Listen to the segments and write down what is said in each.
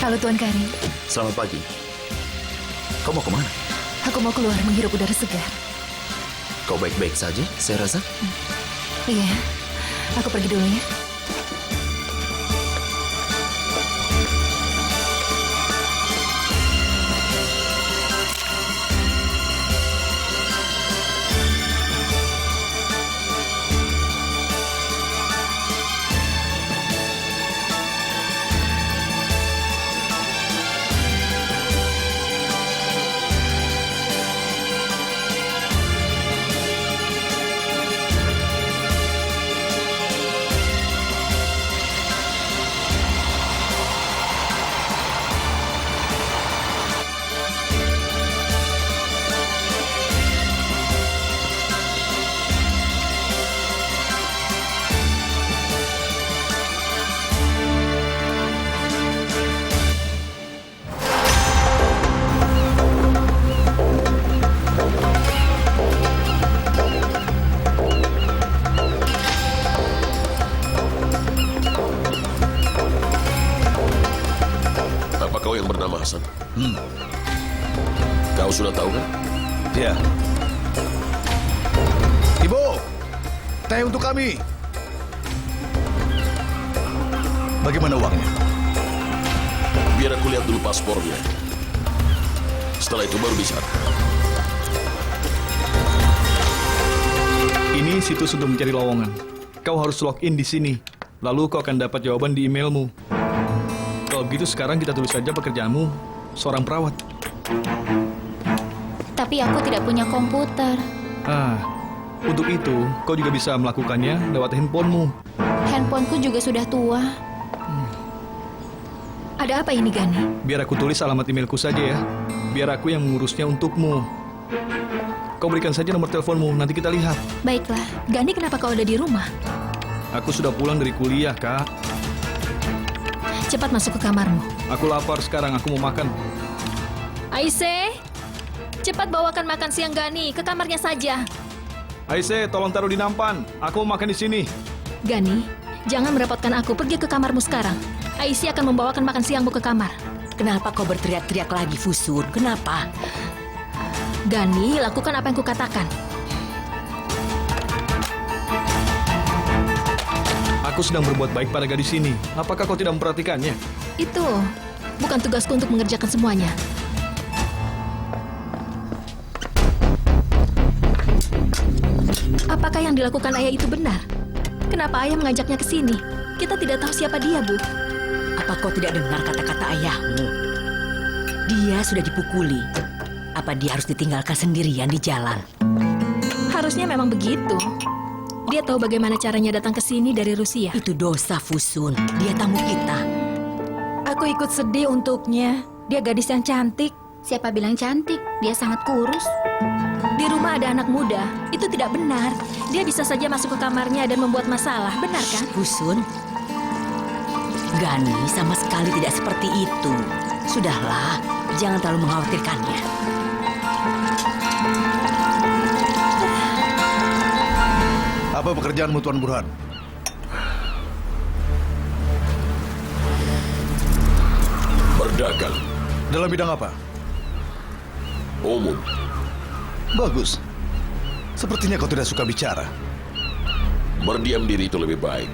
Halo Tuan Karim. Selamat pagi. Kau mau kemana? Aku mau keluar menghirup udara segar. Kau baik-baik saja, saya rasa. Iya, aku pergi dulu ya. Kau yang bernama Hasan. Kau sudah tahu kan? Ya. Ibu, teh untuk kami. Bagaimana uangnya? Biar aku lihat dulu paspornya. Setelah itu baru bicara. Ini situs untuk mencari lowongan. Kau harus login di sini. Lalu kau akan dapat jawaban di emailmu. Kalau begitu sekarang kita tulis saja pekerjaanmu, seorang perawat. Tapi aku tidak punya komputer. Untuk itu kau juga bisa melakukannya lewat handphonemu. Handphoneku juga sudah tua. Ada apa ini, Gani? Biar aku tulis alamat emailku saja ya. Biar aku yang mengurusnya untukmu. Kau berikan saja nomor teleponmu, nanti kita lihat. Baiklah. Gani, kenapa kau ada di rumah? Aku sudah pulang dari kuliah, Kak. Cepat masuk ke kamarmu. Aku lapar sekarang, aku mau makan. Aisyah, cepat bawakan makan siang Gani ke kamarnya saja. Aisyah, tolong taruh di nampan. Aku mau makan di sini. Gani, jangan merepotkan aku. Pergi ke kamarmu sekarang. Aisyah akan membawakan makan siangmu ke kamar. Kenapa kau berteriak-teriak lagi, Fusun? Kenapa? Gani, lakukan apa yang kukatakan. Aku sedang berbuat baik pada gadis ini. Apakah kau tidak memperhatikannya? Itu bukan tugasku untuk mengerjakan semuanya. Apakah yang dilakukan ayah itu benar? Kenapa ayah mengajaknya ke sini? Kita tidak tahu siapa dia, Bu. Apa kau tidak dengar kata-kata ayahmu? Dia sudah dipukuli. Apa dia harus ditinggalkan sendirian di jalan? Harusnya memang begitu. Dia tahu bagaimana caranya datang ke sini dari Rusia. Itu dosa, Fusun. Dia tamu kita. Aku ikut sedih untuknya. Dia gadis yang cantik. Siapa bilang cantik? Dia sangat kurus. Di rumah ada anak muda. Itu tidak benar. Dia bisa saja masuk ke kamarnya dan membuat masalah. Benar kan? Fusun, Gani sama sekali tidak seperti itu. Sudahlah, jangan terlalu mengkhawatirkannya. Apa pekerjaanmu, Tuan Burhan? Berdagang. Dalam bidang apa? Umum. Bagus. Sepertinya kau tidak suka bicara. Berdiam diri itu lebih baik.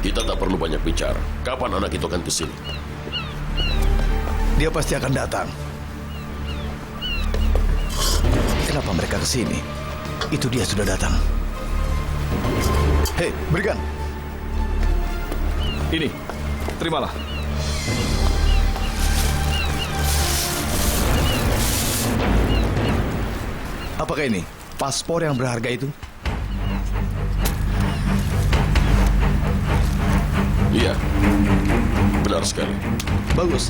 Kita tak perlu banyak bicara. Kapan anak itu akan ke sini? Dia pasti akan datang. Kenapa mereka ke sini? Itu dia sudah datang. Hei, berikan. Ini, terimalah. Apakah ini paspor yang berharga itu? Iya, benar sekali. Bagus.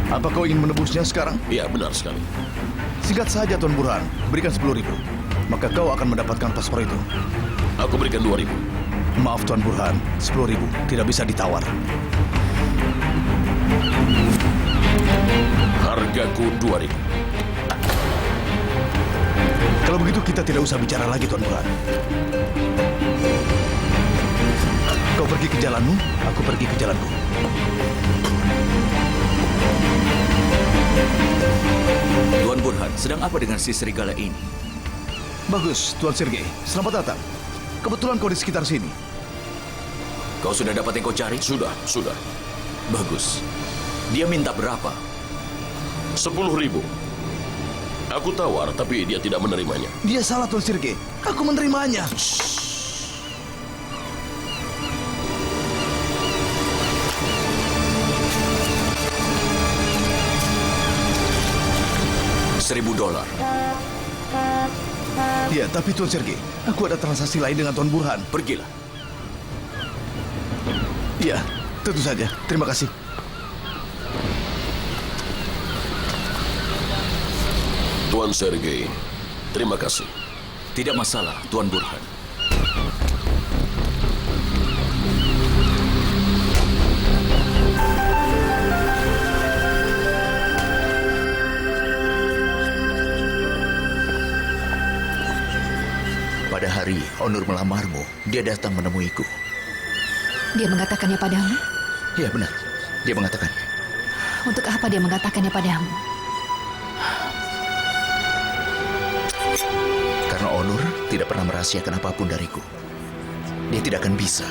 Apa kau ingin menebusnya sekarang? Iya, benar sekali. Singkat saja, Tuan Burhan. Berikan 10.000. Maka kau akan mendapatkan paspor itu. Aku berikan 2.000. Maaf, Tuan Burhan. 10.000. Tidak bisa ditawar. Hargaku 2.000. Kalau begitu kita tidak usah bicara lagi, Tuan Burhan. Kau pergi ke jalanmu, aku pergi ke jalanku. Tuan Burhan, sedang apa dengan si serigala ini? Bagus, Tuan Sergei. Selamat datang. Kebetulan kau di sekitar sini. Kau sudah dapat yang kau cari? Sudah. Bagus. Dia minta berapa? 10.000. Aku tawar, tapi dia tidak menerimanya. Dia salah, Tuan Sergei. Aku menerimanya. $1.000. Ya, tapi Tuan Sergei, aku ada transaksi lain dengan Tuan Burhan. Pergilah. Ya, tentu saja. Terima kasih. Tuan Sergei, terima kasih. Tidak masalah, Tuan Burhan. Pada hari Onur melamarmu, dia datang menemuiku. Dia mengatakannya padamu? Ya benar, dia mengatakan. Untuk apa dia mengatakannya padamu? Karena Onur tidak pernah merahasiakan apapun dariku. Dia tidak akan bisa.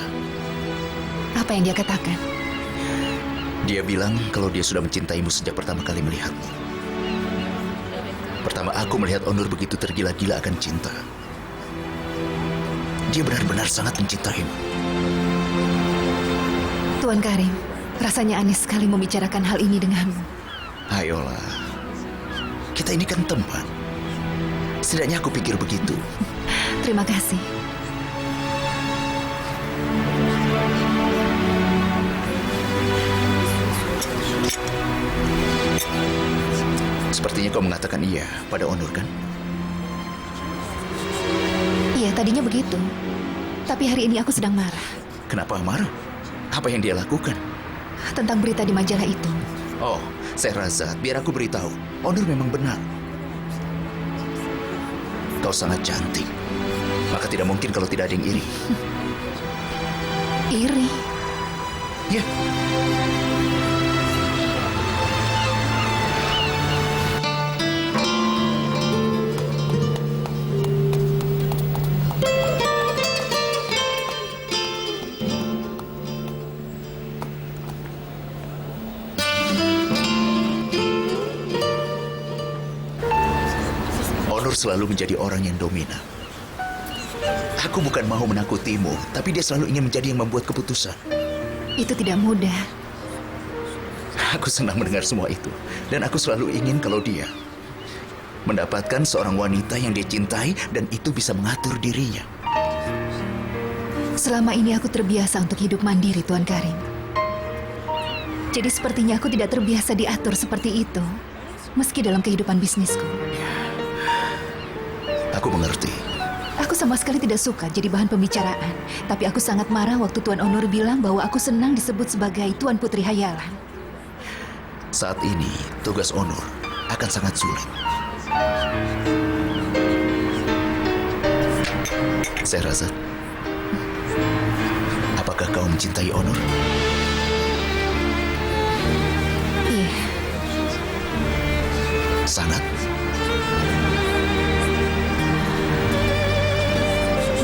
Apa yang dia katakan? Dia bilang kalau dia sudah mencintaimu sejak pertama kali melihatmu. Pertama aku melihat Onur begitu tergila-gila akan cinta. Dia benar-benar sangat mencintaimu. Tuan Karim, rasanya aneh sekali membicarakan hal ini denganmu. Ayolah, kita ini kan teman. Setidaknya aku pikir begitu. Terima kasih. Sepertinya kau mengatakan iya pada Onur, kan? Iya, tadinya begitu. Tapi hari ini aku sedang marah. Kenapa marah? Apa yang dia lakukan? Tentang berita di majalah itu. Oh, Sehrazad, biar aku beritahu. Onur memang benar. Kau sangat cantik. Maka tidak mungkin kalau tidak ada yang iri. Iri? Ya. Onur selalu menjadi orang yang dominan. Aku bukan mau menakutimu, tapi dia selalu ingin menjadi yang membuat keputusan. Itu tidak mudah. Aku senang mendengar semua itu. Dan aku selalu ingin kalau dia mendapatkan seorang wanita yang dia cintai dan itu bisa mengatur dirinya. Selama ini aku terbiasa untuk hidup mandiri, Tuan Karim. Jadi sepertinya aku tidak terbiasa diatur seperti itu, meski dalam kehidupan bisnisku. Aku mengerti. Aku sama sekali tidak suka jadi bahan pembicaraan. Tapi aku sangat marah waktu Tuan Onur bilang bahwa aku senang disebut sebagai Tuan Putri Hayalan. Saat ini, tugas Onur akan sangat sulit. Sehrazad, apakah kau mencintai Onur? Iya. Sangat.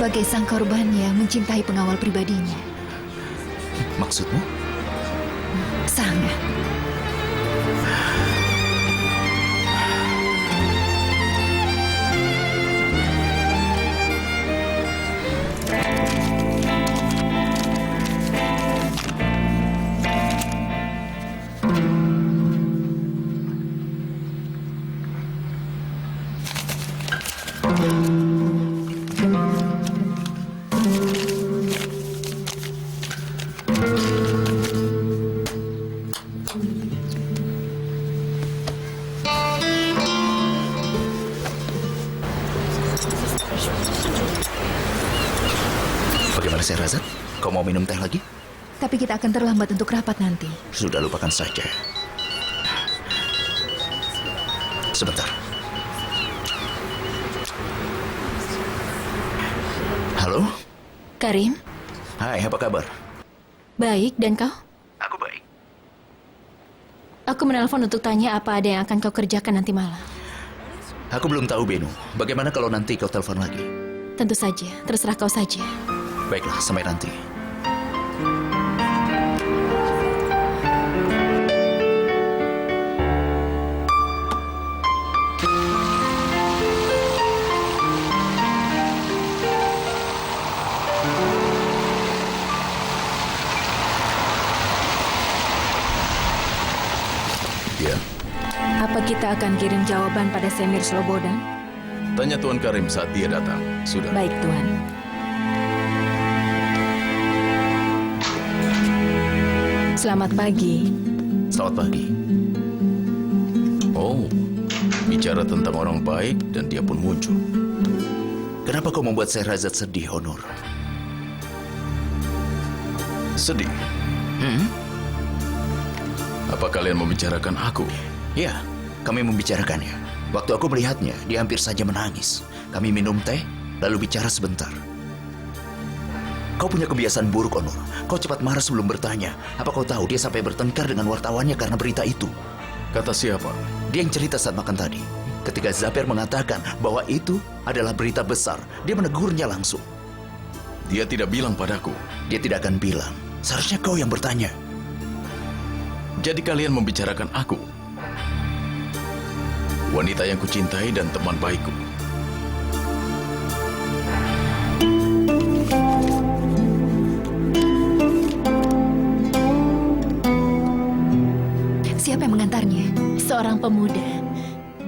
Sebagai sang korban yang mencintai pengawal pribadinya. Maksudmu? Sangat. Bagaimana Sehrazad? Kau mau minum teh lagi? Tapi kita akan terlambat untuk rapat nanti. Sudah, lupakan saja. Sebentar. Halo? Karim, Hai, apa kabar? baik dan kau? Aku baik. Aku menelpon untuk tanya apa ada yang akan kau kerjakan nanti malam. Aku belum tahu, Beno. Bagaimana kalau nanti kau telepon lagi? Tentu saja, terserah kau saja. Baiklah, sampai nanti. Ya, Apa kita akan kirim jawaban pada Semir Slobodan? tanya Tuan Karim saat dia datang. Sudah. Baik, Tuan. Selamat pagi. Selamat pagi. Oh, bicara tentang orang baik dan dia pun muncul. Kenapa kau membuat Sehrazad sedih, Honor? Sedih. Apa kalian membicarakan aku? Ya, kami membicarakannya. Waktu aku melihatnya, dia hampir saja menangis. Kami minum teh, lalu bicara sebentar. Kau punya kebiasaan buruk, Honor. Kau cepat marah sebelum bertanya. Apa kau tahu dia sampai bertengkar dengan wartawannya karena berita itu? Kata siapa? Dia yang cerita saat makan tadi. Ketika Zaper mengatakan bahwa itu adalah berita besar, dia menegurnya langsung. Dia tidak bilang padaku. Dia tidak akan bilang. Seharusnya kau yang bertanya. Jadi kalian membicarakan aku. Wanita yang kucintai dan teman baikku. Siapa yang mengantarnya? Seorang pemuda.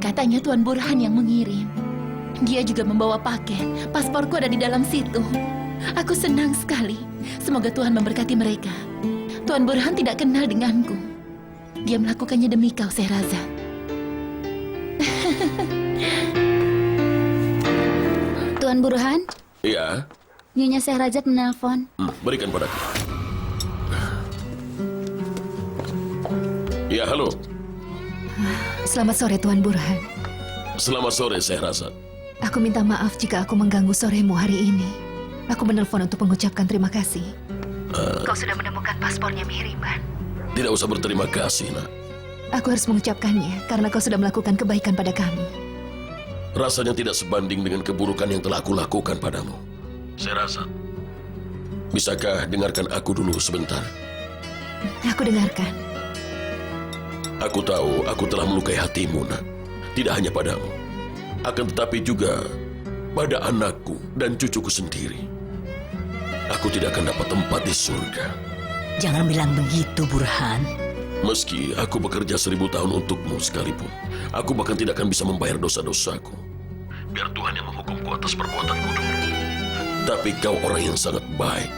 Katanya Tuan Burhan yang mengirim. Dia juga membawa paket. Pasporku ada di dalam situ. Aku senang sekali. Semoga Tuhan memberkati mereka. Tuan Burhan tidak kenal denganku. Dia melakukannya demi kau, Sehrazad. Tuan Burhan, Iya, Nyonya Sehrazad menelpon. berikan padaku. Ya, halo. Selamat sore, Tuan Burhan. Selamat sore, Sehrazad. Aku minta maaf jika aku mengganggu soremu hari ini. Aku menelpon untuk mengucapkan terima kasih. Kau sudah menemukan paspornya Mihriban. Tidak usah berterima kasih, nak. Aku harus mengucapkannya karena kau sudah melakukan kebaikan pada kami. Rasanya tidak sebanding dengan keburukan yang telah aku lakukan padamu. Sehrazad, bisakah dengarkan aku dulu sebentar? Aku dengarkan. Aku tahu aku telah melukai hatimu, nak. Tidak hanya padamu, akan tetapi juga pada anakku dan cucuku sendiri. Aku tidak akan dapat tempat di surga. Jangan bilang begitu, Burhan. Meski aku bekerja 1000 tahun untukmu sekalipun, aku bahkan tidak akan bisa membayar dosa-dosaku. Biar Tuhan yang menghukumku atas perbuatanku dulu. Tapi kau orang yang sangat baik.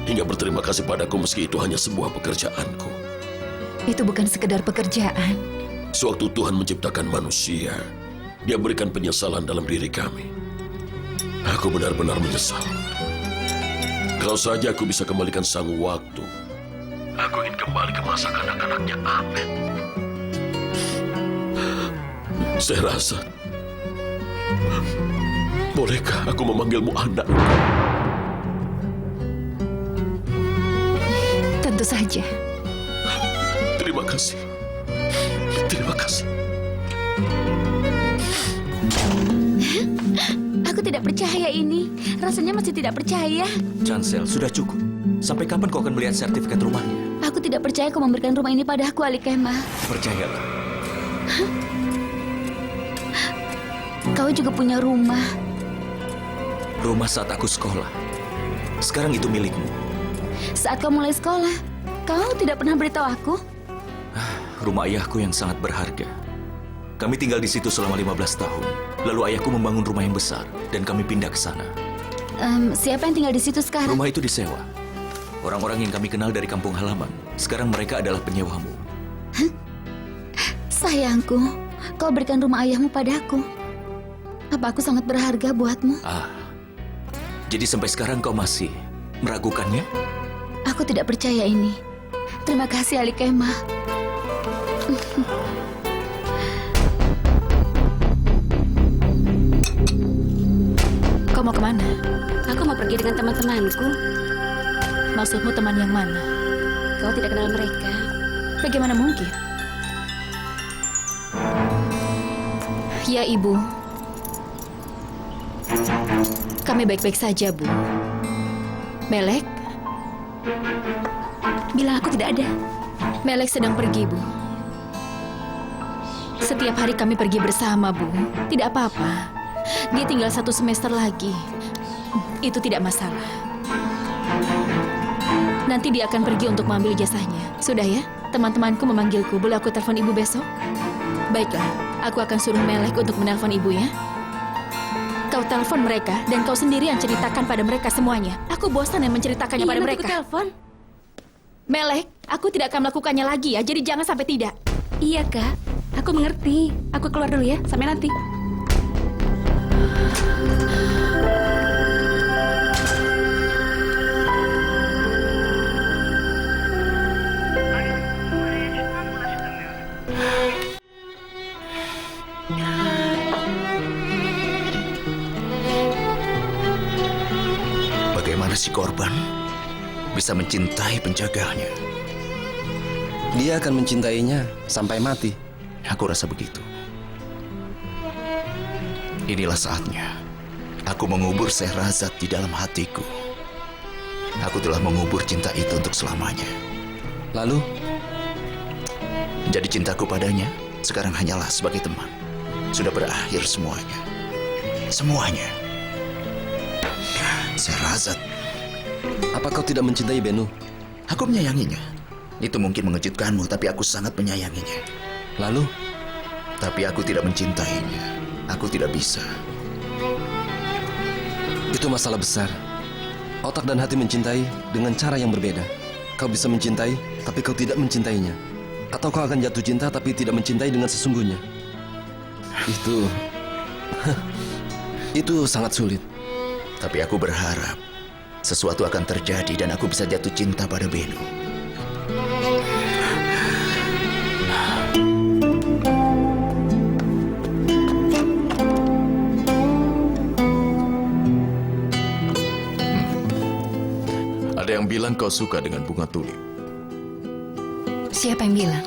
Hingga berterima kasih padaku meski itu hanya sebuah pekerjaanku. Itu bukan sekedar pekerjaan. Sewaktu Tuhan menciptakan manusia, Dia berikan penyesalan dalam diri kami. Aku benar-benar menyesal. Kalau saja aku bisa kembalikan sang waktu, aku ingin kembali ke masa kanak-kanaknya Ahmed. Sehrazad, bolehkah aku memanggilmu anak? Tentu saja. Terima kasih. Terima kasih. Aku tidak percaya ini. Rasanya masih tidak percaya. Chancel, sudah cukup. Sampai kapan kau akan melihat sertifikat rumahnya? Aku tidak percaya kau memberikan rumah ini padaku, Ali Kemah. Percayalah. Kau juga punya rumah. Rumah saat aku sekolah. Sekarang itu milikmu. Saat kau mulai sekolah, kau tidak pernah beritahu aku. Rumah ayahku yang sangat berharga. Kami tinggal di situ selama 15 tahun. Lalu ayahku membangun rumah yang besar dan kami pindah ke sana. Siapa yang tinggal di situ sekarang? Rumah itu disewa. Orang-orang yang kami kenal dari kampung halaman. Sekarang mereka adalah penyewamu. Sayangku, kau berikan rumah ayahmu padaku. Apa aku sangat berharga buatmu? Jadi sampai sekarang kau masih meragukannya? Aku tidak percaya ini. Terima kasih, Ali Kemah. Kau mau kemana? Aku mau pergi dengan teman-temanku. Maksudmu teman yang mana? Kau tidak kenal mereka. Bagaimana mungkin? Ya, Ibu. Kami baik-baik saja, Bu. Melek? Bilang aku tidak ada. Melek sedang pergi, Bu. Setiap hari kami pergi bersama, Bu. Tidak apa-apa. Dia tinggal 1 semester lagi. Itu tidak masalah. Nanti dia akan pergi untuk mengambil ijazahnya. Sudah ya? Teman-temanku memanggilku. Boleh aku telepon Ibu besok? Baiklah. Aku akan suruh Melek untuk menelpon Ibu ya. Kau telepon mereka dan kau sendiri yang ceritakan pada mereka semuanya. Aku bosan yang menceritakannya pada mereka. Telepon. Melek, aku tidak akan melakukannya lagi ya. Jadi jangan sampai tidak. Iya, Kak. Aku mengerti. Aku keluar dulu ya. Sampai nanti. Bagaimana si korban bisa mencintai penjaganya? Dia akan mencintainya sampai mati. Aku rasa begitu. Inilah saatnya aku mengubur Sehrazad di dalam hatiku. Aku telah mengubur cinta itu untuk selamanya. Lalu, Jadi cintaku padanya sekarang hanyalah sebagai teman. Sudah berakhir semuanya. Semuanya. Sehrazad, apa kau tidak mencintai Benu? aku menyayanginya. Itu mungkin mengejutkanmu, tapi aku sangat menyayanginya. Lalu, Tapi aku tidak mencintainya. Aku tidak bisa. itu masalah besar. Otak dan hati mencintai dengan cara yang berbeda. Kau bisa mencintai, tapi kau tidak mencintainya. Atau kau akan jatuh cinta, tapi tidak mencintai dengan sesungguhnya. Itu sangat sulit. Tapi aku berharap sesuatu akan terjadi dan aku bisa jatuh cinta pada Benu. Ada yang bilang kau suka dengan bunga tulip. Siapa yang bilang?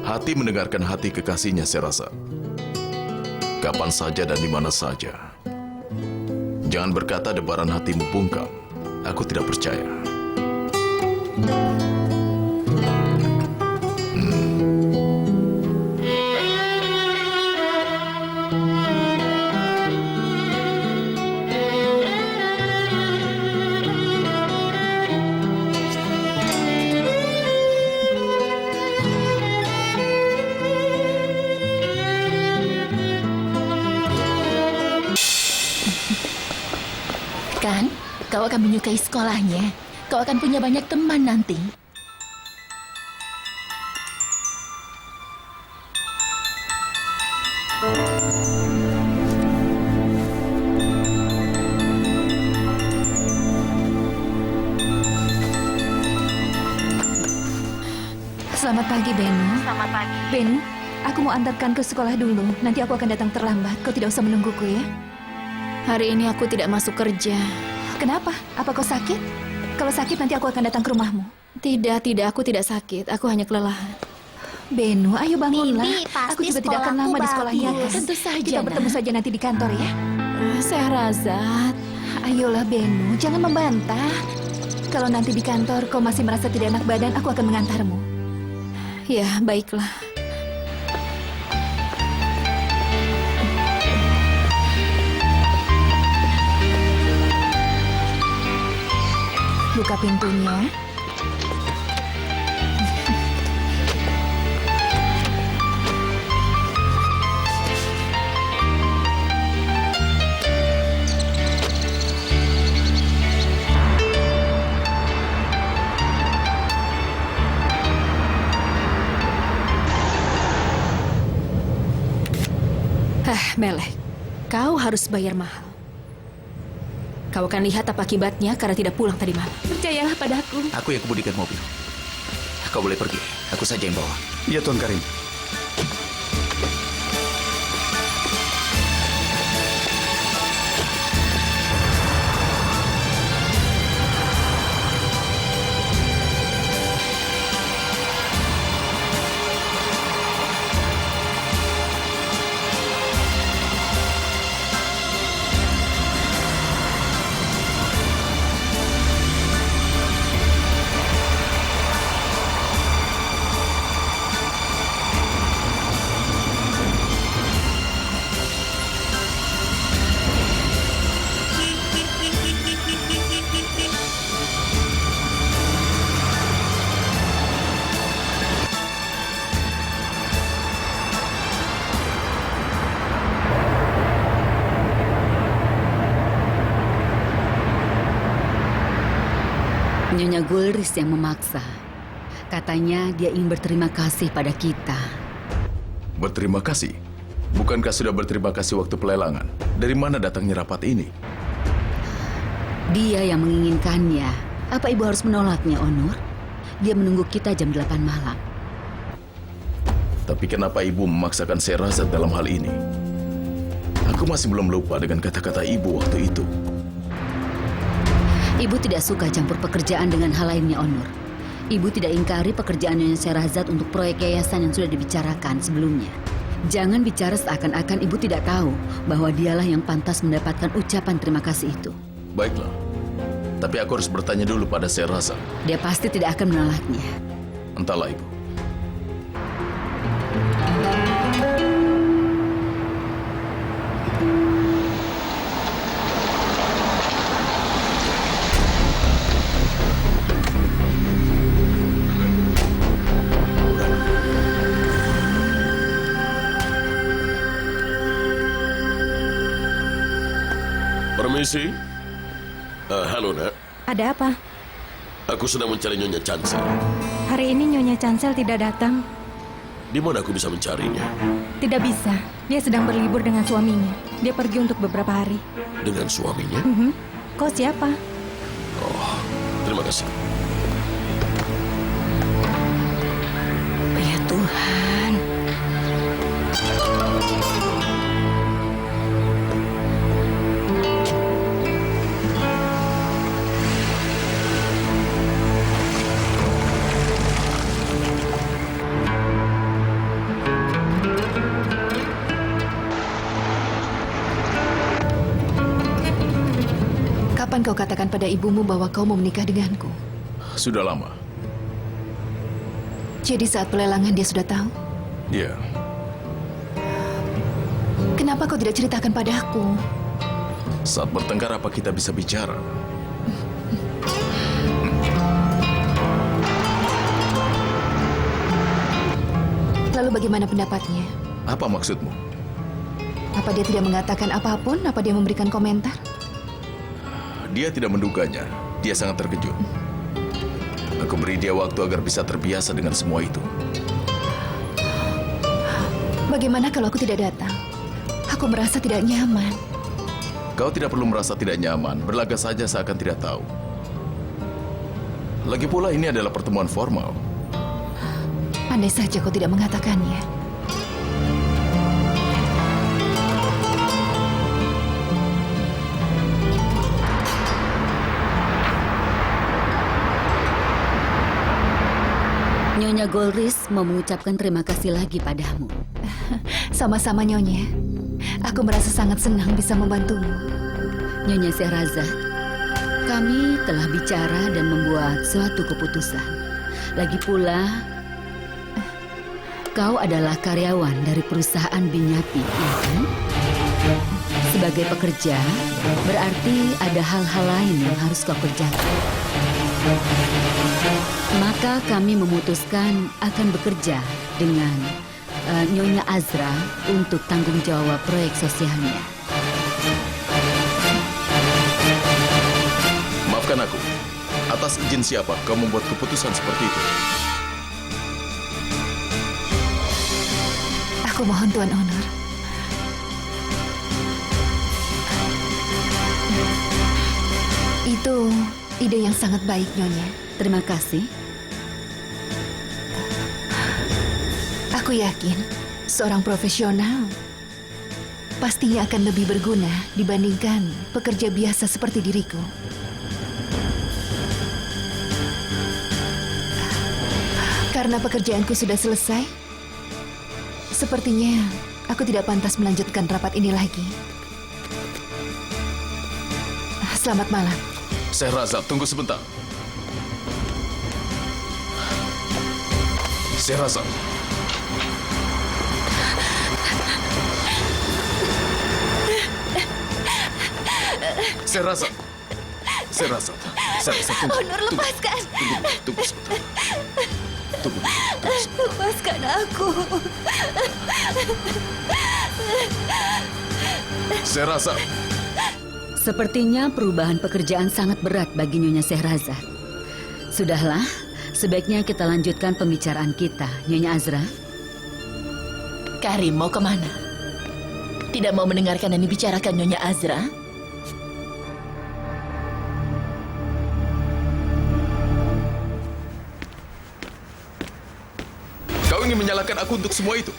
Hati mendengarkan hati kekasihnya, saya rasa. Kapan saja dan di mana saja. Jangan berkata debaran hatimu bungkam. Aku tidak percaya. Kan, kau akan menyukai sekolahnya. Kau akan punya banyak teman nanti. Selamat pagi, Benu. Selamat pagi. Benu, aku mau antarkan ke sekolah dulu. Nanti aku akan datang terlambat. Kau tidak usah menungguku ya. Hari ini aku tidak masuk kerja. Kenapa? Apa kau sakit? Kalau sakit nanti aku akan datang ke rumahmu. Tidak, aku tidak sakit. Aku hanya kelelahan. Benu, ayo bangunlah. Bibi, pasti Aku juga tidak akan sekolahku lama di sekolahnya bagus. kan. Tentu saja, Kita bertemu Nak. saja nanti di kantor ya. Sehrazad. Ayolah Benu, jangan membantah. Kalau nanti di kantor kau masih merasa tidak enak badan, aku akan mengantarmu. Ya, baiklah. Buka pintunya. Melek, kau harus bayar mahal. Kau akan lihat apa akibatnya karena tidak pulang tadi malam. Percayalah padaku. Aku yang kemudikan mobil. Kau boleh pergi. Aku saja yang bawa. Iya, Tuan Karim. Nyonya Gulris yang memaksa. Katanya dia ingin berterima kasih pada kita. Berterima kasih? Bukankah sudah berterima kasih waktu pelelangan? Dari mana datangnya rapat ini? Dia yang menginginkannya. Apa ibu harus menolaknya, Onur? Dia menunggu kita jam 8 malam. Tapi kenapa ibu memaksakan Sherazad dalam hal ini? Aku masih belum lupa dengan kata-kata ibu waktu itu. Ibu tidak suka campur pekerjaan dengan hal lainnya, Onur. Ibu tidak ingkari pekerjaan Nyonya Sherazad untuk proyek yayasan yang sudah dibicarakan sebelumnya. Jangan bicara seakan-akan ibu tidak tahu bahwa dialah yang pantas mendapatkan ucapan terima kasih itu. Baiklah. Tapi aku harus bertanya dulu pada Sherazad. Dia pasti tidak akan menolaknya. Entahlah, Ibu. Permisi. Halo, Nak. Ada apa? Aku sedang mencari Nyonya Chancel. Hari ini Nyonya Chancel tidak datang. Di mana aku bisa mencarinya? Tidak bisa. Dia sedang berlibur dengan suaminya. Dia pergi untuk beberapa hari. Dengan suaminya? Kau siapa? Oh, terima kasih. Ya Tuhan. Kapan kau katakan pada ibumu bahwa kau mau menikah denganku? Sudah lama. Jadi saat pelelangan dia sudah tahu? Iya. Kenapa kau tidak ceritakan padaku? Saat bertengkar apa kita bisa bicara? Lalu bagaimana pendapatnya? Apa maksudmu? Apa dia tidak mengatakan apapun? Apa dia memberikan komentar? Dia tidak menduganya. Dia sangat terkejut. Aku beri dia waktu agar bisa terbiasa dengan semua itu. Bagaimana kalau aku tidak datang? Aku merasa tidak nyaman. Kau tidak perlu merasa tidak nyaman. Berlagak saja seakan tidak tahu. Lagi pula ini adalah pertemuan formal. Andai saja kau tidak mengatakannya. Nyonya Gulris mau mengucapkan terima kasih lagi padamu. Sama-sama, Nyonya. Aku merasa sangat senang bisa membantumu. Nyonya Sherazad, kami telah bicara dan membuat suatu keputusan. Lagi pula, kau adalah karyawan dari perusahaan Binyapi, ya kan? Sebagai pekerja, berarti ada hal-hal lain yang harus kau kerjakan. Maka kami memutuskan akan bekerja dengan Nyonya Azra untuk tanggung jawab proyek sosialnya. Maafkan aku. Atas izin siapa kau membuat keputusan seperti itu? Aku mohon Tuan Onur. Itu ide yang sangat baik, Nyonya. Terima kasih. Aku yakin seorang profesional pastinya akan lebih berguna dibandingkan pekerja biasa seperti diriku. Karena pekerjaanku sudah selesai, sepertinya aku tidak pantas melanjutkan rapat ini lagi. Selamat malam. Sherazad, tunggu sebentar. Sherazad. Sherazad. Sherazad. Sherazad, tunggu. Onur, lepaskan. Tunggu sebentar. Tunggu. Lepaskan aku. Sherazad. Sepertinya perubahan pekerjaan sangat berat bagi Nyonya Sherazad. Sudahlah, sebaiknya kita lanjutkan pembicaraan kita, Nyonya Azra. Karim mau kemana? Tidak mau mendengarkan yang dibicarakan Nyonya Azra? Kau ingin menyalahkan aku untuk semua itu?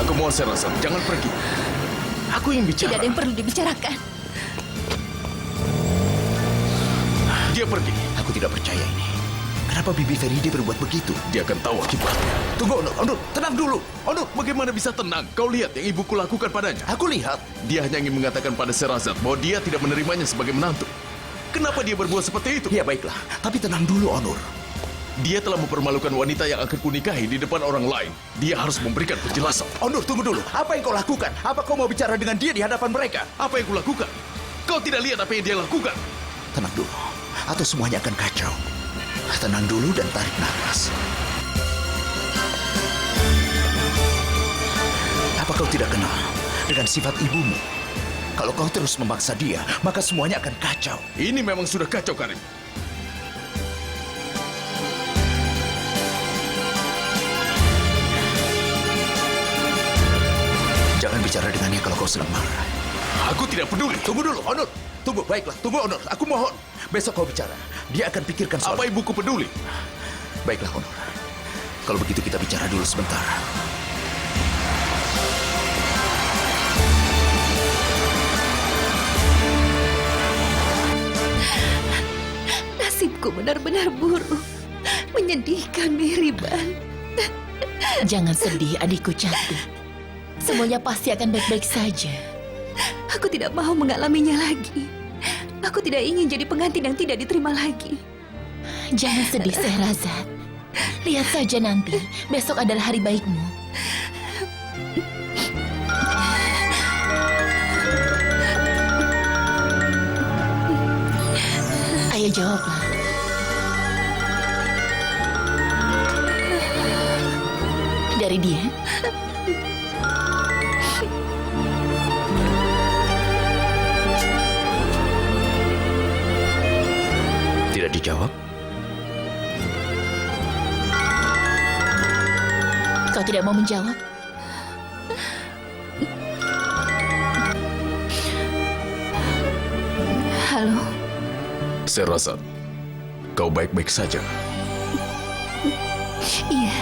Aku mohon Serasa, jangan pergi. Aku ingin bicara. Tidak ada yang perlu dibicarakan. Dia pergi. Aku tidak percaya ini. Kenapa Bibi Feride berbuat begitu? Dia akan tahu akibatnya. Tunggu, Onur, tenang dulu. Onur, bagaimana bisa tenang? Kau lihat yang ibuku lakukan padanya. Aku lihat. Dia hanya ingin mengatakan pada Sherazad bahwa dia tidak menerimanya sebagai menantu. Kenapa dia berbuat seperti itu? Ya baiklah, tapi tenang dulu, Onur. Dia telah mempermalukan wanita yang akan kunikahi di depan orang lain. Dia harus memberikan penjelasan. Onur, tunggu dulu. Apa yang kau lakukan? Apa kau mau bicara dengan dia di hadapan mereka? Apa yang kulakukan? Kau tidak lihat apa yang dia lakukan? Tenang dulu, atau semuanya akan kacau. Tenang dulu dan tarik nafas. Apa kau tidak kenal dengan sifat ibumu? Kalau kau terus memaksa dia, maka semuanya akan kacau. Ini memang sudah kacau, Karim. Jangan bicara dengannya kalau kau sedang marah. Aku tidak peduli. Tunggu dulu, Onur. Tunggu, baiklah. Tunggu, Onur. Aku mohon. Besok kau bicara. Dia akan pikirkan soal... Apa ibuku peduli? Baiklah, Onur. Kalau begitu kita bicara dulu sebentar. Nasibku benar-benar buruk. Menyedihkan, Mihriban. Jangan sedih, adikku cantik. Semuanya pasti akan baik-baik saja. Aku tidak mau mengalaminya lagi. Aku tidak ingin jadi pengantin yang tidak diterima lagi. Jangan sedih, Sherazad. Lihat saja nanti, besok adalah hari baikmu. Ayo jawablah. Dari dia? Tidak dijawab? Kau tidak mau menjawab? Halo? Sherazad, kau baik-baik saja. Iya.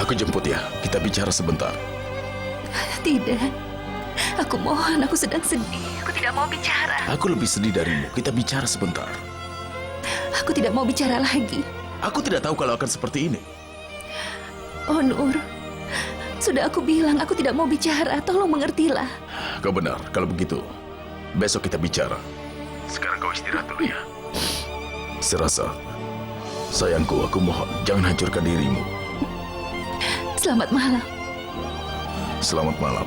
Aku jemput ya, kita bicara sebentar. Tidak. Aku mohon, aku sedang sedih. Aku tidak mau bicara. Aku lebih sedih darimu, kita bicara sebentar. Aku tidak mau bicara lagi. Aku tidak tahu kalau akan seperti ini. Onur, sudah aku bilang aku tidak mau bicara. Tolong mengertilah. Kau benar, kalau begitu, besok kita bicara. Sekarang kau istirahat dulu ya. Serasa, sayangku, aku mohon, jangan hancurkan dirimu. Selamat malam. Selamat malam.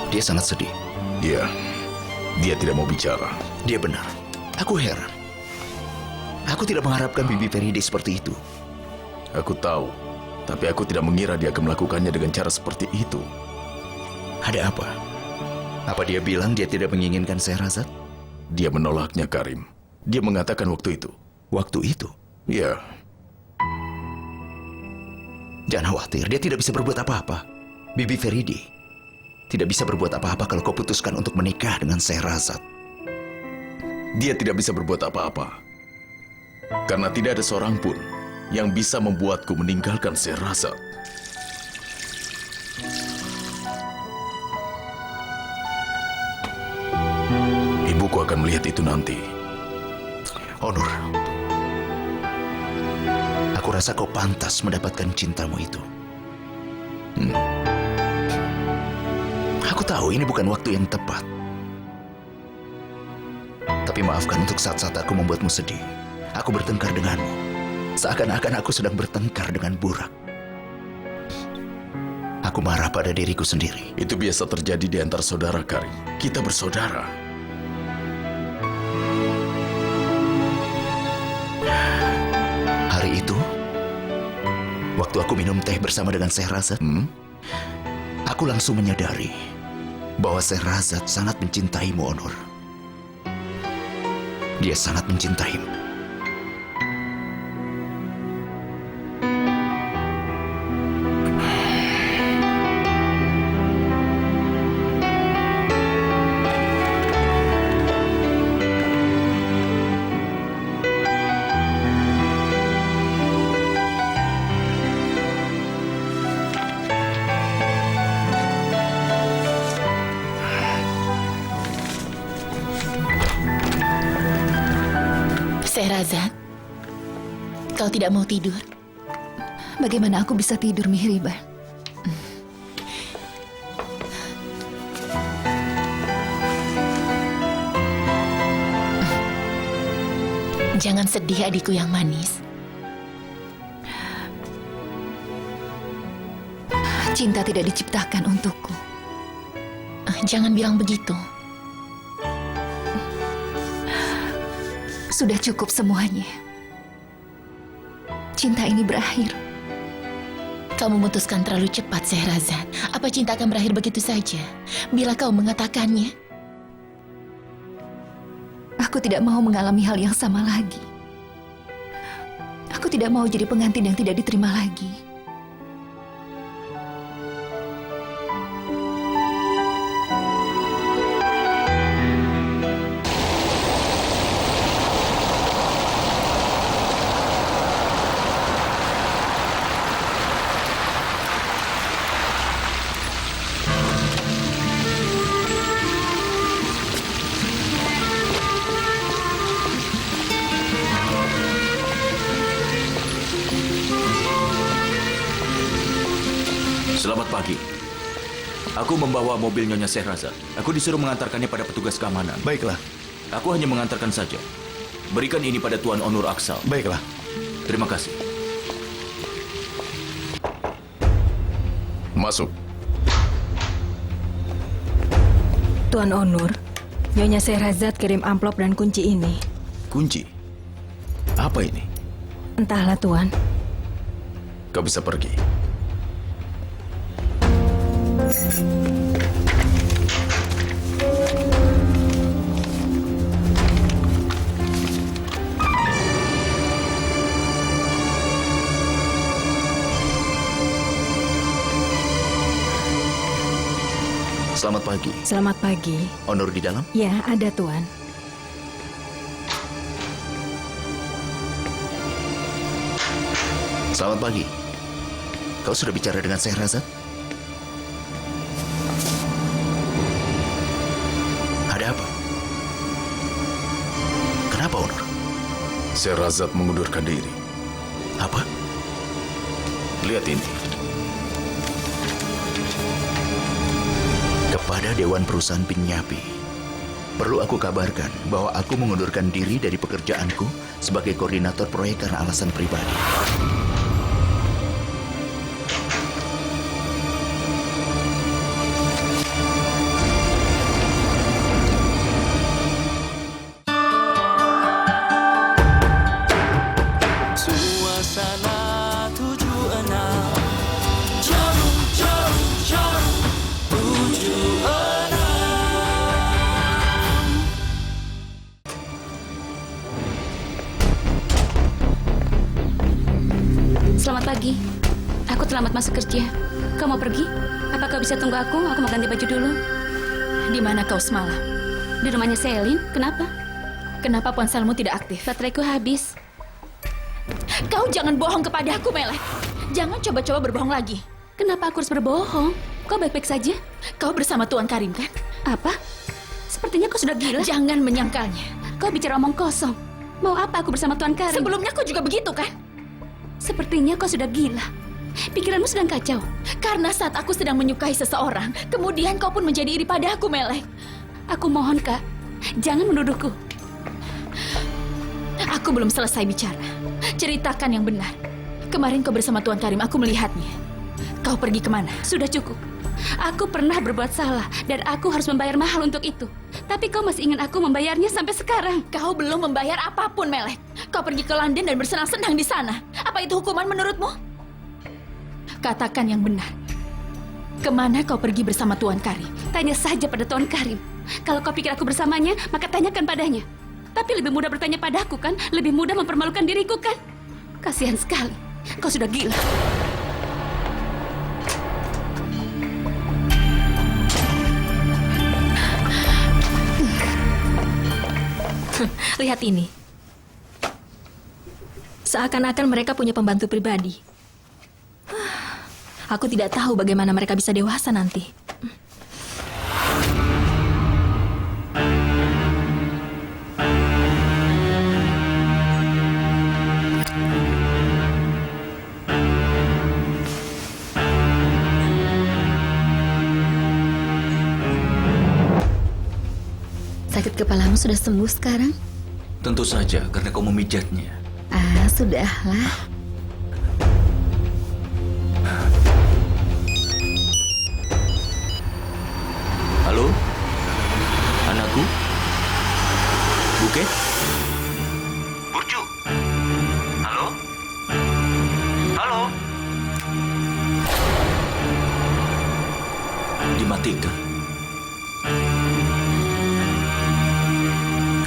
Dia sangat sedih. Iya, dia tidak mau bicara. Dia benar. Aku heran. Aku tidak mengharapkan Bibi Feride seperti itu. Aku tahu, tapi aku tidak mengira dia akan melakukannya dengan cara seperti itu. Ada apa? Apa dia bilang dia tidak menginginkan Sherazad? Dia menolaknya, Karim. Dia mengatakan waktu itu. Waktu itu? Iya. Jangan khawatir, dia tidak bisa berbuat apa-apa. Bibi Feride tidak bisa berbuat apa-apa kalau kau putuskan untuk menikah dengan Sherazad. Dia tidak bisa berbuat apa-apa. Karena tidak ada seorang pun yang bisa membuatku meninggalkan Sherazad. Ibuku akan melihat itu nanti. Onur, aku rasa kau pantas mendapatkan cintamu itu. Aku tahu ini bukan waktu yang tepat. Tapi maafkan untuk saat-saat aku membuatmu sedih. Aku bertengkar denganmu. Seakan-akan aku sedang bertengkar dengan Burak. Aku marah pada diriku sendiri. Itu biasa terjadi di antara saudara, Karim. Kita bersaudara. Hari itu, waktu aku minum teh bersama dengan Sherazad, aku langsung menyadari bahwa Sherazad sangat mencintaimu, Onur. Dia sangat mencintaimu. Sehrazad, kau tidak mau tidur? Bagaimana aku bisa tidur, Mihriban? Jangan sedih, adikku yang manis. Cinta tidak diciptakan untukku. Jangan bilang begitu. Sudah cukup semuanya. Cinta ini berakhir. Kau memutuskan terlalu cepat, Sehrazad. Apa cinta akan berakhir begitu saja? Bila kau mengatakannya. Aku tidak mau mengalami hal yang sama lagi. Aku tidak mau jadi pengantin yang tidak diterima lagi. Selamat pagi. Aku membawa mobil Nyonya Sehrazad. Aku disuruh mengantarkannya pada petugas keamanan. Baiklah. Aku hanya mengantarkan saja. Berikan ini pada Tuan Onur Aksal. Baiklah. Terima kasih. Masuk. Tuan Onur, Nyonya Sehrazad kirim amplop dan kunci ini. Kunci? Apa ini? Entahlah, Tuan. Kau bisa pergi. Selamat pagi. Selamat pagi. Onur di dalam? Ya, ada, Tuan. Selamat pagi. Kau sudah bicara dengan Sehrazad? Ada apa? Kenapa, Onur? Sehrazad mengundurkan diri. Apa? Lihat ini. Kepada Dewan Perusahaan Pinyapi, perlu aku kabarkan bahwa aku mengundurkan diri dari pekerjaanku sebagai koordinator proyek karena alasan pribadi. Selamat pagi. Aku terlambat masuk kerja. Kau mau pergi? Apa kau bisa tunggu aku? Aku mau ganti baju dulu. Di mana kau semalam? Di rumahnya Selin. Kenapa? Kenapa ponselmu tidak aktif? Bateraiku habis. Kau jangan bohong kepada aku, Melek. Jangan coba-coba berbohong lagi. Kenapa aku harus berbohong? Kau baik-baik saja? Kau bersama Tuan Karim, kan? Apa? Sepertinya kau sudah gila. Jangan menyangkalnya. Kau bicara omong kosong. Mau apa aku bersama Tuan Karim? Sebelumnya kau juga begitu, kan? Sepertinya kau sudah gila. Pikiranmu sedang kacau. Karena saat aku sedang menyukai seseorang, kemudian kau pun menjadi iri padaku, Melek. Aku mohon, Kak, jangan menuduhku. Aku belum selesai bicara. Ceritakan yang benar. Kemarin kau bersama Tuan Karim, aku melihatnya. Kau pergi kemana? Sudah cukup. Aku pernah berbuat salah dan aku harus membayar mahal untuk itu. Tapi kau masih ingin aku membayarnya sampai sekarang. Kau belum membayar apapun, Melek. Kau pergi ke London dan bersenang-senang di sana. Apa itu hukuman menurutmu? Katakan yang benar. Kemana kau pergi bersama Tuan Karim? Tanya saja pada Tuan Karim. Kalau kau pikir aku bersamanya, maka tanyakan padanya. Tapi lebih mudah bertanya padaku kan? Lebih mudah mempermalukan diriku kan? Kasihan sekali. Kau sudah gila. Lihat ini. Seakan-akan mereka punya pembantu pribadi. Aku tidak tahu bagaimana mereka bisa dewasa nanti. Sakit kepalamu sudah sembuh sekarang? Tentu saja, karena kau memijatnya. Ah, sudahlah. Halo? Anakku? Buket? Burcu? Halo? Halo? Dimatikan.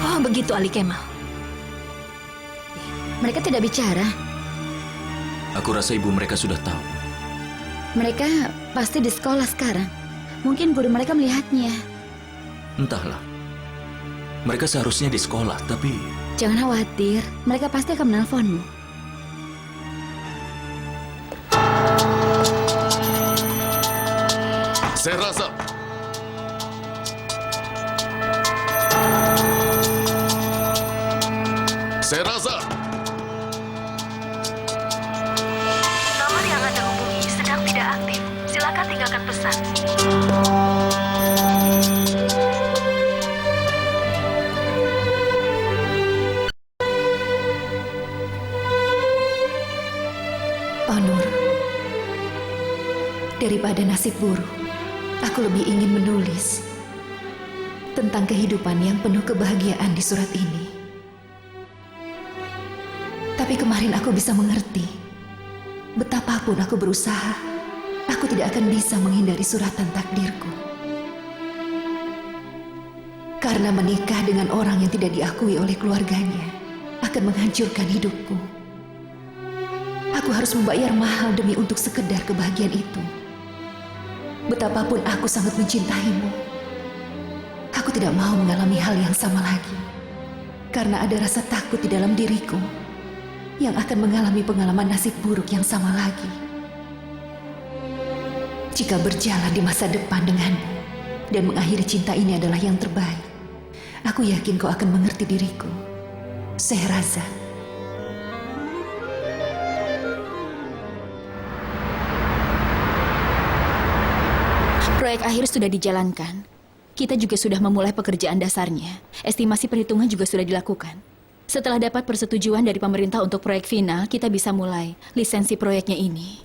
Oh, begitu Ali Kemal. Mereka tidak bicara. Aku rasa ibu mereka sudah tahu. Mereka pasti di sekolah sekarang. Mungkin guru mereka melihatnya. Entahlah. Mereka seharusnya di sekolah, tapi... Jangan khawatir, mereka pasti akan menelponmu. Saya rasa Nomor yang Anda hubungi sedang tidak aktif. Silakan tinggalkan pesan. Onur, daripada nasib buruk, aku lebih ingin menulis tentang kehidupan yang penuh kebahagiaan di surat ini. Tapi kemarin aku bisa mengerti, betapapun aku berusaha, aku tidak akan bisa menghindari suratan takdirku. Karena menikah dengan orang yang tidak diakui oleh keluarganya akan menghancurkan hidupku. Aku harus membayar mahal demi untuk sekedar kebahagiaan itu. Betapapun aku sangat mencintaimu, aku tidak mau mengalami hal yang sama lagi. Karena ada rasa takut di dalam diriku yang akan mengalami pengalaman nasib buruk yang sama lagi. Jika berjalan di masa depan denganmu dan mengakhiri cinta ini adalah yang terbaik, aku yakin kau akan mengerti diriku. Sehrazad. Proyek akhir sudah dijalankan. Kita juga sudah memulai pekerjaan dasarnya. Estimasi perhitungan juga sudah dilakukan. Setelah dapat persetujuan dari pemerintah untuk proyek final, kita bisa mulai lisensi proyeknya ini.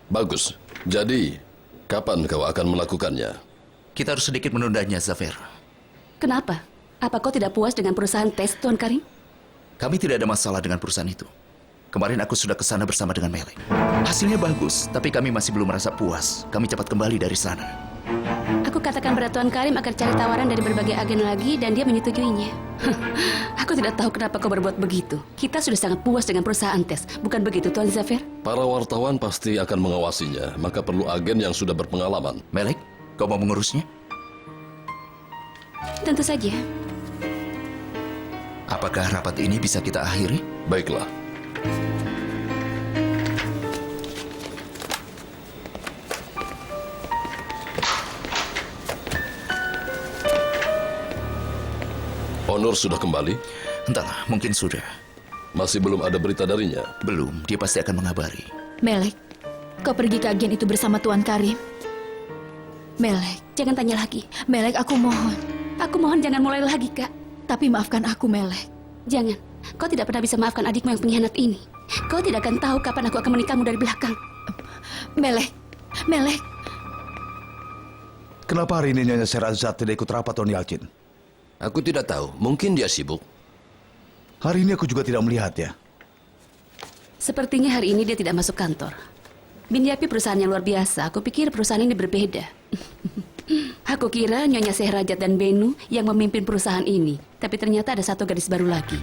Bagus. Jadi, kapan kau akan melakukannya? Kita harus sedikit menundanya, Zafir. Kenapa? Apa kau tidak puas dengan perusahaan tes, Tuan Karim? Kami tidak ada masalah dengan perusahaan itu. Kemarin aku sudah ke sana bersama dengan Melek. Hasilnya bagus, tapi kami masih belum merasa puas. Kami cepat kembali dari sana. Aku katakan pada Tuan Karim akan cari tawaran dari berbagai agen lagi dan dia menyetujuinya. Aku tidak tahu kenapa kau berbuat begitu. Kita sudah sangat puas dengan perusahaan tes. Bukan begitu, Tuan Zafir? Para wartawan pasti akan mengawasinya, maka perlu agen yang sudah berpengalaman. Melek, kau mau mengurusnya? Tentu saja. Apakah rapat ini bisa kita akhiri? Baiklah. Onur sudah kembali? Entahlah, mungkin sudah. Masih belum ada berita darinya? Belum, dia pasti akan mengabari. Melek, kau pergi ke agen itu bersama Tuan Karim. Melek, Jangan tanya lagi. Melek, aku mohon. Aku mohon jangan mulai lagi, Kak. Tapi maafkan aku, Melek. Jangan. Kau tidak pernah bisa maafkan adikmu yang pengkhianat ini. Kau tidak akan tahu kapan aku akan menikahmu dari belakang. Melek, Melek. Kenapa hari ini Nyonya Sehrazad tidak ikut rapat Tuan Yalcin? Aku tidak tahu. Mungkin dia sibuk. Hari ini aku juga tidak melihatnya. Sepertinya hari ini dia tidak masuk kantor. Bin Yapi perusahaan yang luar biasa. Aku pikir perusahaan ini berbeda. Aku kira Nyonya Sehrajat dan Benu yang memimpin perusahaan ini, tapi ternyata ada satu gadis baru lagi.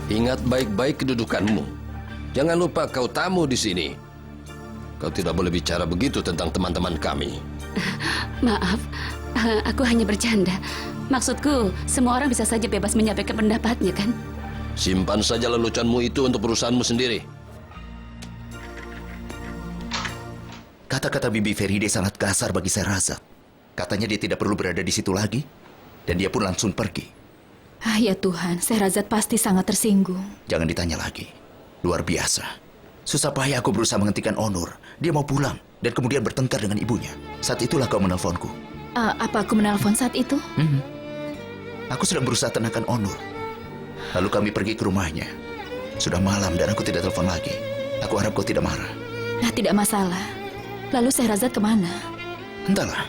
Ingat baik-baik kedudukanmu. Jangan lupa kau tamu di sini. Kau tidak boleh bicara begitu tentang teman-teman kami. Maaf, aku hanya bercanda. Maksudku, semua orang bisa saja bebas menyampaikan pendapatnya, kan? Simpan saja leluconmu itu untuk perusahaanmu sendiri. Kata-kata Bibi Feride sangat kasar bagi Sherazad. Katanya dia tidak perlu berada di situ lagi, dan dia pun langsung pergi. Ya Tuhan, Sherazad pasti sangat tersinggung. Jangan ditanya lagi. Luar biasa. Susah payah aku berusaha menghentikan Onur. Dia mau pulang, dan kemudian bertengkar dengan ibunya. Saat itulah kau menelponku. Apa aku menelpon saat itu? Aku sedang berusaha tenangkan Onur. Lalu kami pergi ke rumahnya. Sudah malam dan aku tidak telepon lagi. Aku harap kau tidak marah. Tidak masalah. Lalu Sherazad kemana? Entahlah.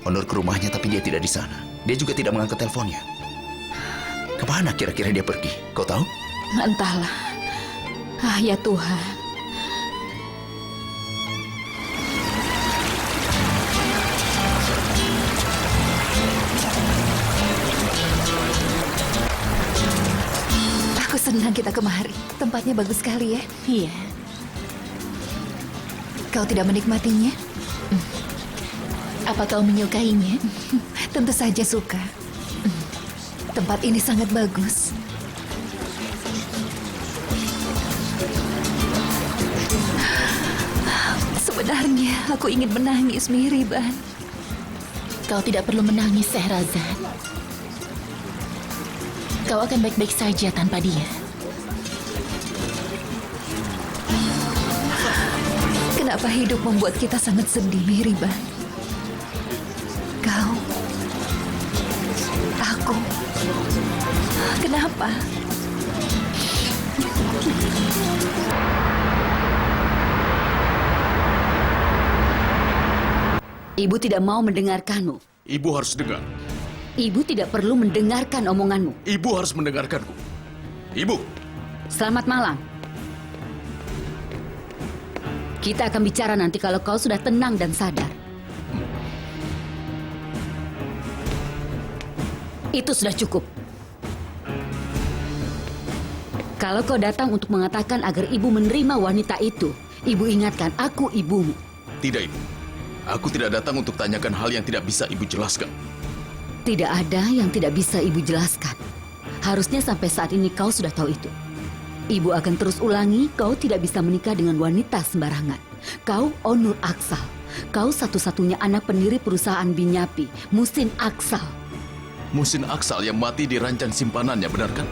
Onur ke rumahnya tapi dia tidak di sana. Dia juga tidak mengangkat teleponnya. Kemana kira-kira dia pergi? Kau tahu? Entahlah. Ya Tuhan. Aku senang kita kemari. Tempatnya bagus sekali ya. Iya. Kau tidak menikmatinya? Apa kau menyukainya? Tentu saja suka. Tempat ini sangat bagus. Sebenarnya aku ingin menangis, Mihriban. Kau tidak perlu menangis, Sherazad. Kau akan baik-baik saja tanpa dia. Kenapa hidup membuat kita sangat sedih, Mihriban? Kau, aku, kenapa? Ibu tidak mau mendengarkanmu. Ibu harus dengar. Ibu tidak perlu mendengarkan omonganmu. Ibu harus mendengarkanku. Ibu. Selamat malam. Kita akan bicara nanti kalau kau sudah tenang dan sadar. Itu sudah cukup. Kalau kau datang untuk mengatakan agar ibu menerima wanita itu, ibu ingatkan aku ibumu. Tidak, Ibu. Aku tidak datang untuk tanyakan hal yang tidak bisa Ibu jelaskan. Tidak ada yang tidak bisa ibu jelaskan. Harusnya sampai saat ini kau sudah tahu itu. Ibu akan terus ulangi, kau tidak bisa menikah dengan wanita sembarangan. Kau Onur Aksal. Kau satu-satunya anak pendiri perusahaan Binyapi, Musin Aksal. Musin Aksal yang mati di ranjang simpanannya, benar kan?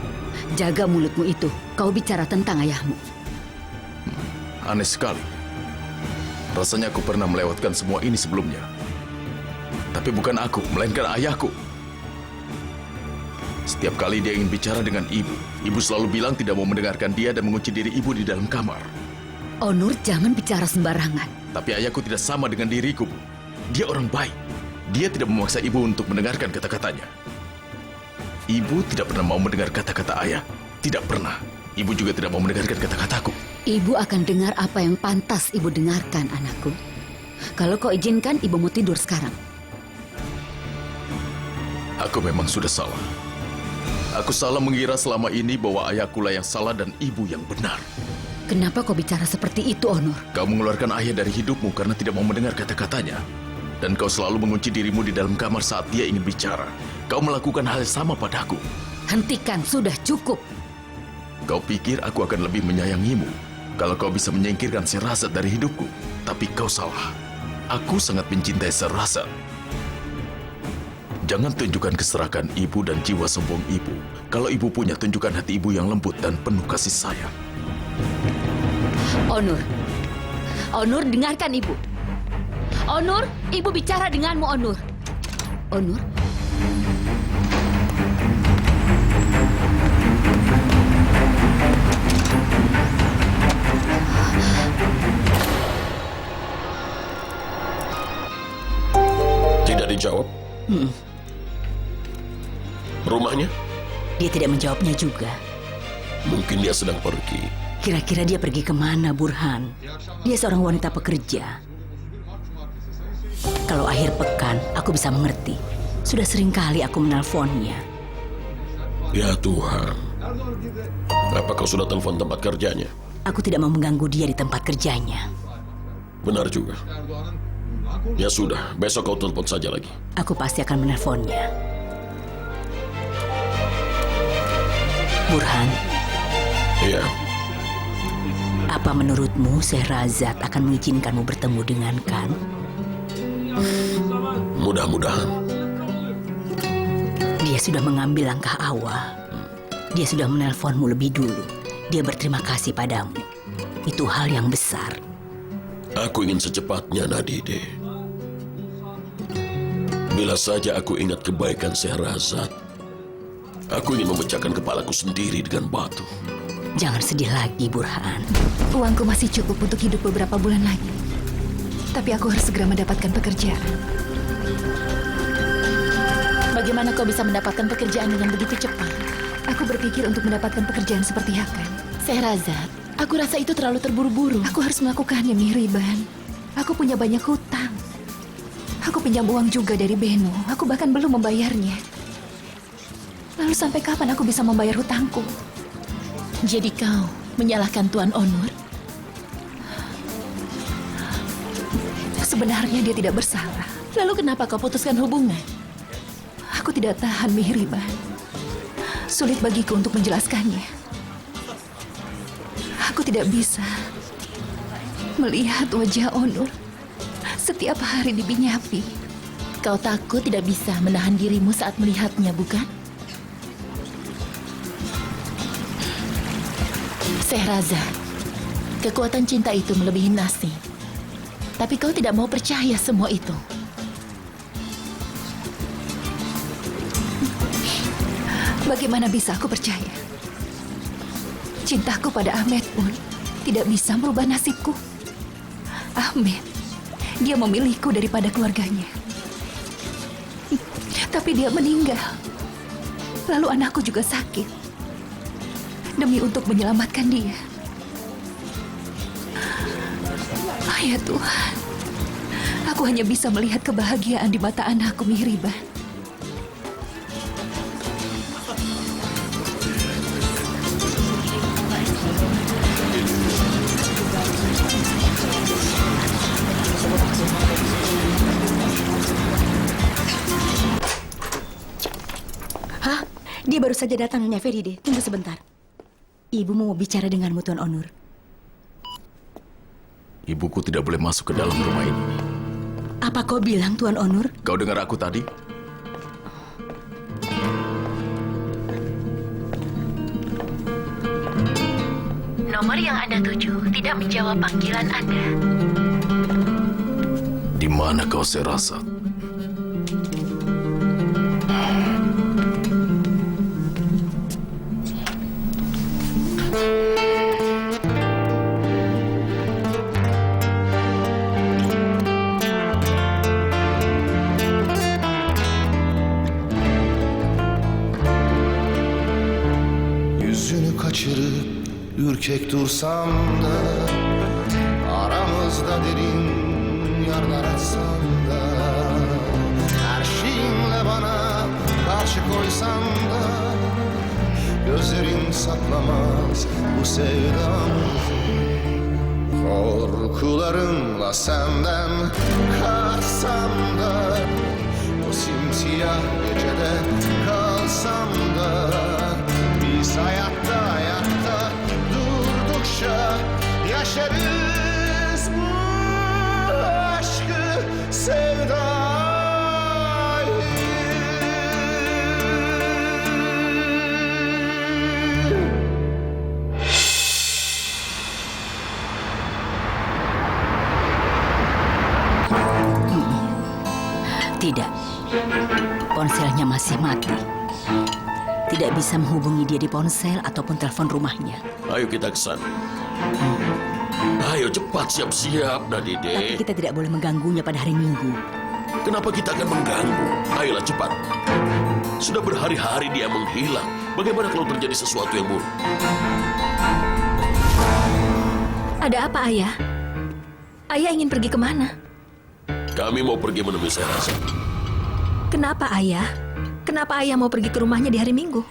Jaga mulutmu itu. Kau bicara tentang ayahmu. Aneh sekali. Rasanya aku pernah melewatkan semua ini sebelumnya. Tapi bukan aku, melainkan ayahku. Setiap kali dia ingin bicara dengan ibu, ibu selalu bilang tidak mau mendengarkan dia dan mengunci diri ibu di dalam kamar. Onur, jangan bicara sembarangan. Tapi ayahku tidak sama dengan diriku, Bu. Dia orang baik. Dia tidak memaksa ibu untuk mendengarkan kata-katanya. Ibu tidak pernah mau mendengar kata-kata ayah. Tidak pernah. Ibu juga tidak mau mendengarkan kata-kataku. Ibu akan dengar apa yang pantas ibu dengarkan, anakku. Kalau kau izinkan, ibu mau tidur sekarang. Aku memang sudah salah. Aku salah mengira selama ini bahwa ayahkulah yang salah dan ibu yang benar. Kenapa kau bicara seperti itu, Onur? Kau mengeluarkan ayah dari hidupmu karena tidak mau mendengar kata-katanya. Dan kau selalu mengunci dirimu di dalam kamar saat dia ingin bicara. Kau melakukan hal yang sama padaku. Hentikan, sudah cukup. Kau pikir aku akan lebih menyayangimu kalau kau bisa menyingkirkan Sherazad dari hidupku. Tapi kau salah. Aku sangat mencintai Sherazad. Jangan tunjukkan keserakan ibu dan jiwa sombong ibu. Kalau ibu punya, tunjukkan hati ibu yang lembut dan penuh kasih sayang. Onur. Onur, dengarkan ibu. Onur, ibu bicara denganmu, Onur. Onur. Tidak dijawab. Rumahnya? Dia tidak menjawabnya juga. Mungkin dia sedang pergi. Kira-kira dia pergi kemana, Burhan? Dia seorang wanita pekerja. Kalau akhir pekan, aku bisa mengerti. Sudah sering kali aku menelponnya. Ya Tuhan. Apa kau sudah telepon tempat kerjanya? Aku tidak mau mengganggu dia di tempat kerjanya. Benar juga. Ya sudah, besok kau telepon saja lagi. Aku pasti akan menelponnya. Burhan. Iya. Apa menurutmu Syahrazad akan mengizinkanmu bertemu dengan Khan? Mudah-mudahan. Dia sudah mengambil langkah awal. Dia sudah menelponmu lebih dulu. Dia berterima kasih padamu. Itu hal yang besar. Aku ingin secepatnya, Nadide. Bila saja aku ingat kebaikan Syahrazad, aku ingin memecahkan kepalaku sendiri dengan batu. Jangan sedih lagi, Burhan. Uangku masih cukup untuk hidup beberapa bulan lagi. Tapi aku harus segera mendapatkan pekerjaan. Bagaimana kau bisa mendapatkan pekerjaan dengan begitu cepat? Aku berpikir untuk mendapatkan pekerjaan seperti Hakan. Syahrazad, aku rasa itu terlalu terburu-buru. Aku harus melakukannya, Mihriban. Aku punya banyak hutang. Aku pinjam uang juga dari Beno. Aku bahkan belum membayarnya. Lalu sampai kapan aku bisa membayar hutangku? Jadi kau menyalahkan Tuan Onur? Sebenarnya dia tidak bersalah. Lalu kenapa kau putuskan hubungan? Aku tidak tahan, Mihriban. Sulit bagiku untuk menjelaskannya. Aku tidak bisa melihat wajah Onur setiap hari dibinyapi. Kau takut tidak bisa menahan dirimu saat melihatnya, bukan? Syahrazad, kekuatan cinta itu melebihi nasib. Tapi kau tidak mau percaya semua itu. Bagaimana bisa aku percaya? Cintaku pada Ahmed pun tidak bisa merubah nasibku. Ahmed, dia memilihku daripada keluarganya. Tapi dia meninggal. Lalu anakku juga sakit. Demi untuk menyelamatkan dia. Ya Tuhan, aku hanya bisa melihat kebahagiaan di mata anakku, Mihriban. Hah? Dia baru saja datang, Nyonya Feride. Tunggu sebentar. Ibu mau bicara denganmu, Tuan Onur. Ibuku tidak boleh masuk ke dalam rumah ini. Apa kau bilang, Tuan Onur? Kau dengar aku tadi? Nomor yang Anda tuju tidak menjawab panggilan Anda. Di mana kau, Syahrazad? Yüzünü kaçırıp ürkek dursam da, aramızda derin yarlar açsam da, her şeyinle bana karşı koysan da, gözlerin saklamaz bu sevdamızı. Korkularımla senden kaçsam da, o simsiyah gecede kalsam da, biz hayatta durdukça yaşarız bu aşkı, sevdayı. Tidak. Ponselnya masih mati. Tidak bisa menghubungi dia di ponsel ataupun telepon rumahnya. Ayo kita ke sana. Ayo cepat siap-siap, Nadide. Tapi kita tidak boleh mengganggunya pada hari Minggu. Kenapa kita akan mengganggu? Ayolah cepat. Sudah berhari-hari dia menghilang. Bagaimana kalau terjadi sesuatu yang buruk? Ada apa, Ayah? Ayah ingin pergi kemana? Kami mau pergi menemui Sherazad. Kenapa ayah? Kenapa ayah mau pergi ke rumahnya di hari Minggu?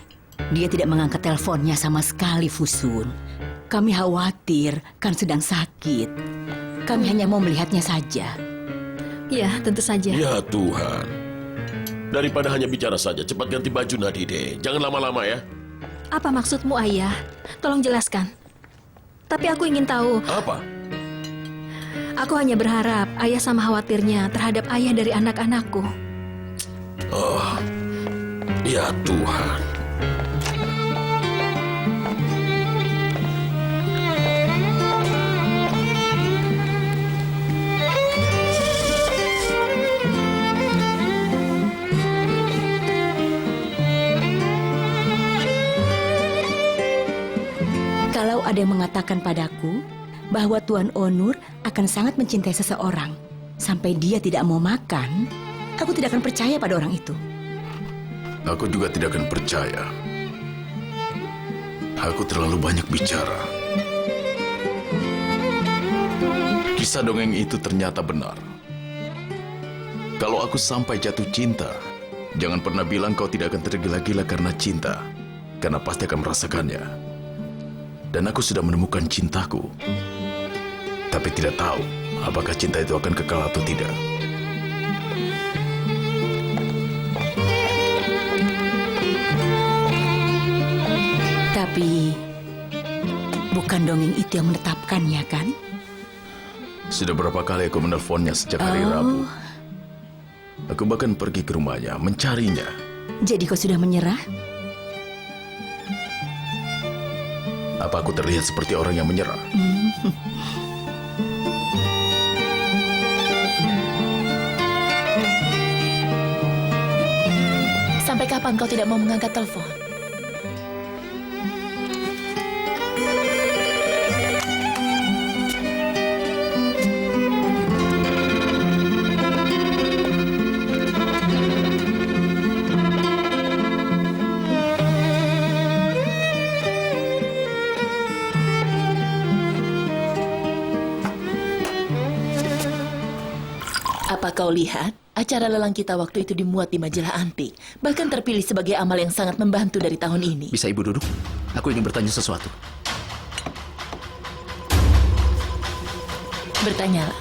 Dia tidak mengangkat teleponnya sama sekali, Fusun. Kami khawatir kan sedang sakit. Kami hanya mau melihatnya saja. Ya, tentu saja. Ya Tuhan. Daripada hanya bicara saja, cepat ganti baju Nadide. Jangan lama-lama ya. Apa maksudmu, ayah? Tolong jelaskan. Tapi aku ingin tahu. Apa? Aku hanya berharap ayah sama khawatirnya terhadap ayah dari anak-anakku. Oh, ya Tuhan. Kalau ada yang mengatakan padaku bahwa Tuan Onur akan sangat mencintai seseorang sampai dia tidak mau makan, aku tidak akan percaya pada orang itu. Aku juga tidak akan percaya. Aku terlalu banyak bicara. Kisah dongeng itu ternyata benar. Kalau aku sampai jatuh cinta, jangan pernah bilang kau tidak akan tergila-gila karena cinta, karena pasti akan merasakannya. Dan aku sudah menemukan cintaku. Tapi tidak tahu apakah cinta itu akan kekal atau tidak. Tapi bukan dongeng itu yang menetapkannya, kan? Sudah berapa kali aku menelponnya sejak hari Rabu. Aku bahkan pergi ke rumahnya, mencarinya. Jadi kau sudah menyerah? Apa aku terlihat seperti orang yang menyerah? Sampai kapan kau tidak mau mengangkat telepon? Apa kau lihat? Acara lelang kita waktu itu dimuat di majalah antik. Bahkan terpilih sebagai amal yang sangat membantu dari tahun ini. Bisa ibu duduk? Aku ingin bertanya sesuatu. Bertanyalah.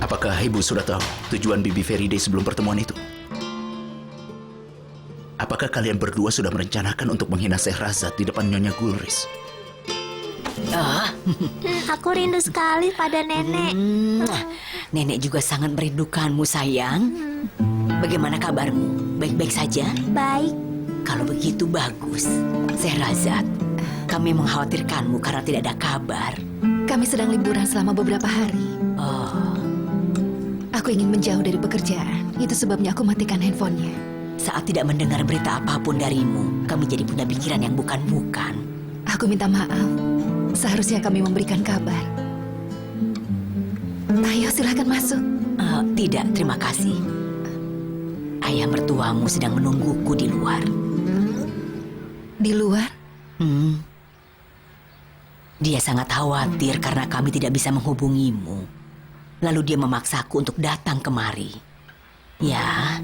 Apakah ibu sudah tahu tujuan Bibi Feride sebelum pertemuan itu? Apakah kalian berdua sudah merencanakan untuk menghina Sherazad di depan Nyonya Gulris? Aku rindu sekali pada nenek. Nenek juga sangat merindukanmu, sayang. Bagaimana kabarmu? Baik-baik saja? Baik. Kalau begitu bagus. Sherazad, kami mengkhawatirkanmu karena tidak ada kabar. Kami sedang liburan selama beberapa hari. Aku ingin menjauh dari pekerjaan. Itu sebabnya aku matikan handphonenya. Saat tidak mendengar berita apapun darimu, kami jadi punya pikiran yang bukan-bukan. Aku minta maaf. Seharusnya kami memberikan kabar. Ayo, silakan masuk. Tidak, terima kasih. Ayah mertuamu sedang menungguku di luar. Di luar? Dia sangat khawatir karena kami tidak bisa menghubungimu. Lalu dia memaksaku untuk datang kemari. Ya,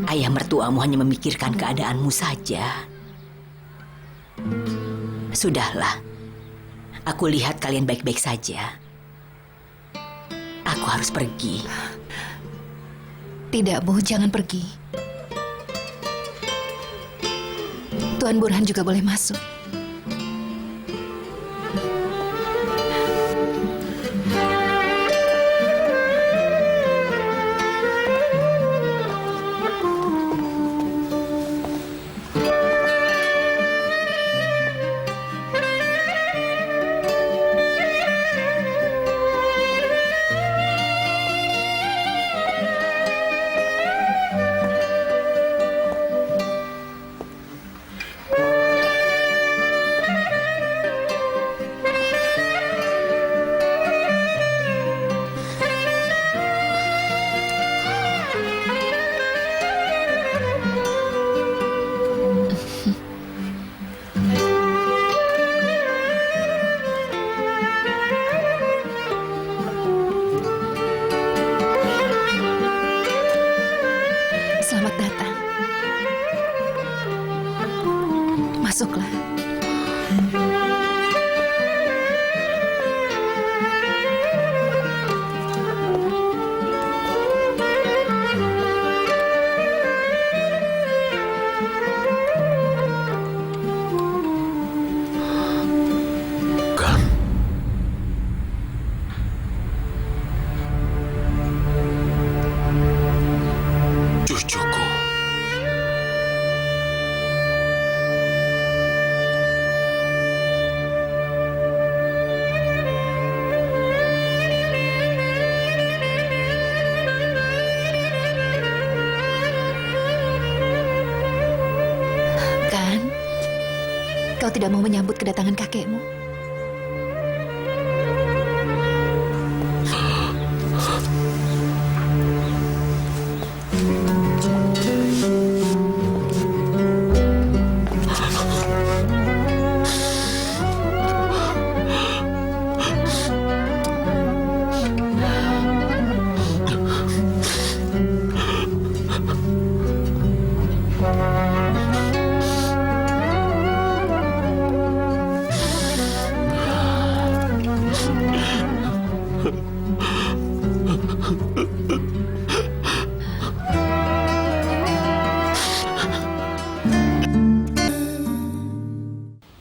ayah mertuamu hanya memikirkan keadaanmu saja. Sudahlah. Aku lihat kalian baik-baik saja. Aku harus pergi. Tidak, Bu, jangan pergi. Tuan Burhan juga boleh masuk. kau tidak mau menyambut kedatangan kakekmu?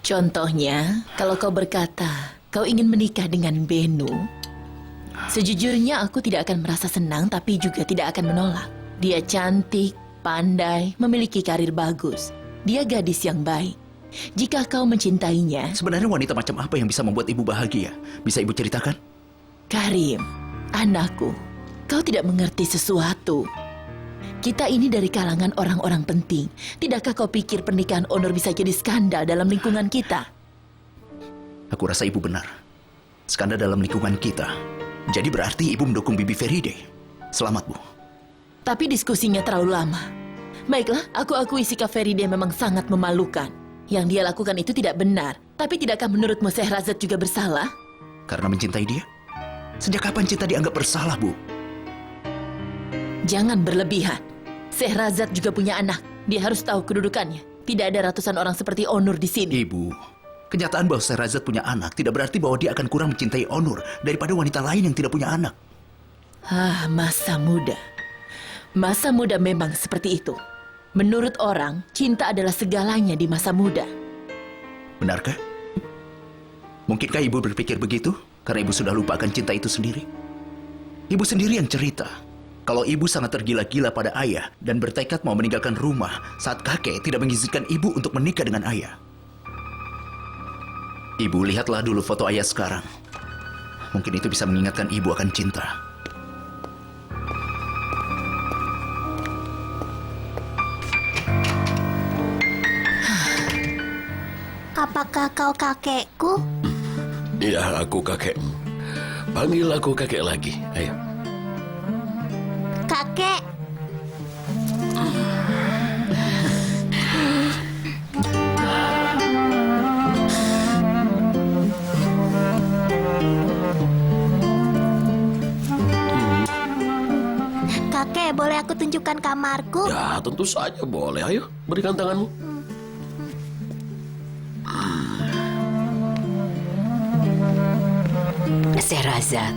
Contohnya, kalau kau berkata kau ingin menikah dengan Benu, sejujurnya aku tidak akan merasa senang tapi juga tidak akan menolak. Dia cantik, pandai, memiliki karir bagus. Dia gadis yang baik. Jika kau mencintainya... Sebenarnya wanita macam apa yang bisa membuat ibu bahagia? Bisa ibu ceritakan? Karim, anakku, kau tidak mengerti sesuatu. Kita ini dari kalangan orang-orang penting. Tidakkah kau pikir pernikahan Onur bisa jadi skandal dalam lingkungan kita? Aku rasa ibu benar. Skandal dalam lingkungan kita. Jadi berarti ibu mendukung Bibi Feride. Selamat, Bu. Tapi diskusinya terlalu lama. Baiklah, aku akui sikap Feride memang sangat memalukan. Yang dia lakukan itu tidak benar. Tapi tidakkah menurutmu Sehrazad juga bersalah? Karena mencintai dia? Sejak kapan cinta dianggap bersalah, Bu? Jangan berlebihan. Sehrazad juga punya anak. Dia harus tahu kedudukannya. Tidak ada ratusan orang seperti Onur di sini. Ibu, kenyataan bahwa Sehrazad punya anak tidak berarti bahwa dia akan kurang mencintai Onur daripada wanita lain yang tidak punya anak. Masa muda. Masa muda memang seperti itu. Menurut orang, cinta adalah segalanya di masa muda. Benarkah? Mungkinkah ibu berpikir begitu? Karena ibu sudah lupakan cinta itu sendiri. Ibu sendiri yang cerita kalau ibu sangat tergila-gila pada ayah dan bertekad mau meninggalkan rumah saat kakek tidak mengizinkan ibu untuk menikah dengan ayah. Ibu, lihatlah dulu foto ayah sekarang. Mungkin itu bisa mengingatkan ibu akan cinta. Apakah kau kakekku? Ya, aku kakekmu. Panggil aku kakek lagi, ayo. Kakek. Kakek, boleh aku tunjukkan kamarku? Ya, tentu saja boleh. Ayo, berikan tanganmu. Sehrazad,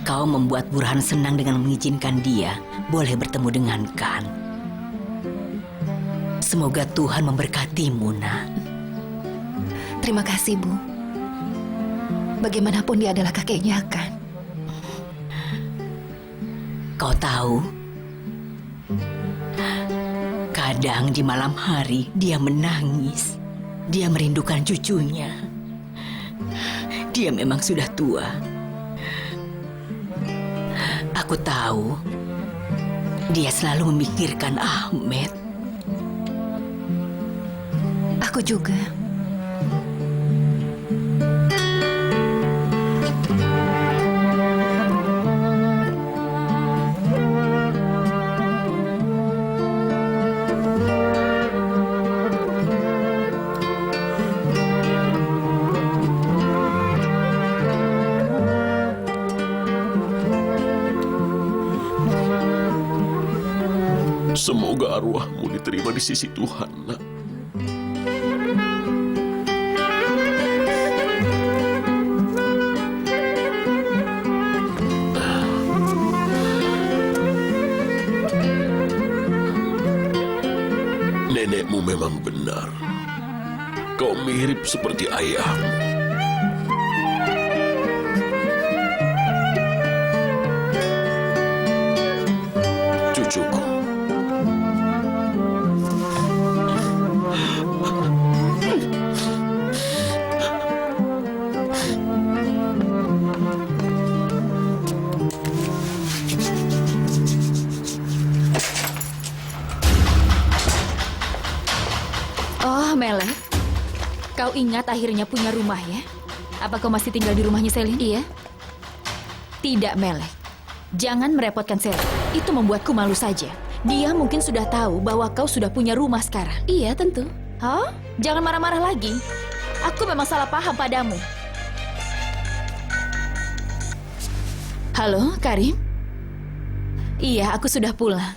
kau membuat Burhan senang dengan mengizinkan dia boleh bertemu dengan Khan. Semoga Tuhan memberkatimu, nak. Terima kasih, Bu. Bagaimanapun dia adalah kakeknya, Khan. Kau tahu, kadang di malam hari dia menangis. Dia merindukan cucunya. Dia memang sudah tua. Aku tahu, dia selalu memikirkan Ahmed. Aku juga. Semoga arwahmu diterima di sisi Tuhan, nak. Nenekmu memang benar. Kau mirip seperti ayahmu. Cucuku. Oh, Melek. Kau ingat akhirnya punya rumah ya? Apa kau masih tinggal di rumahnya Selin? Iya. Tidak, Melek. Jangan merepotkan Selin. Itu membuatku malu saja. Dia mungkin sudah tahu bahwa kau sudah punya rumah sekarang. Iya, tentu. Hah? Jangan marah-marah lagi. Aku memang salah paham padamu. Halo, Karim? Iya, aku sudah pulang.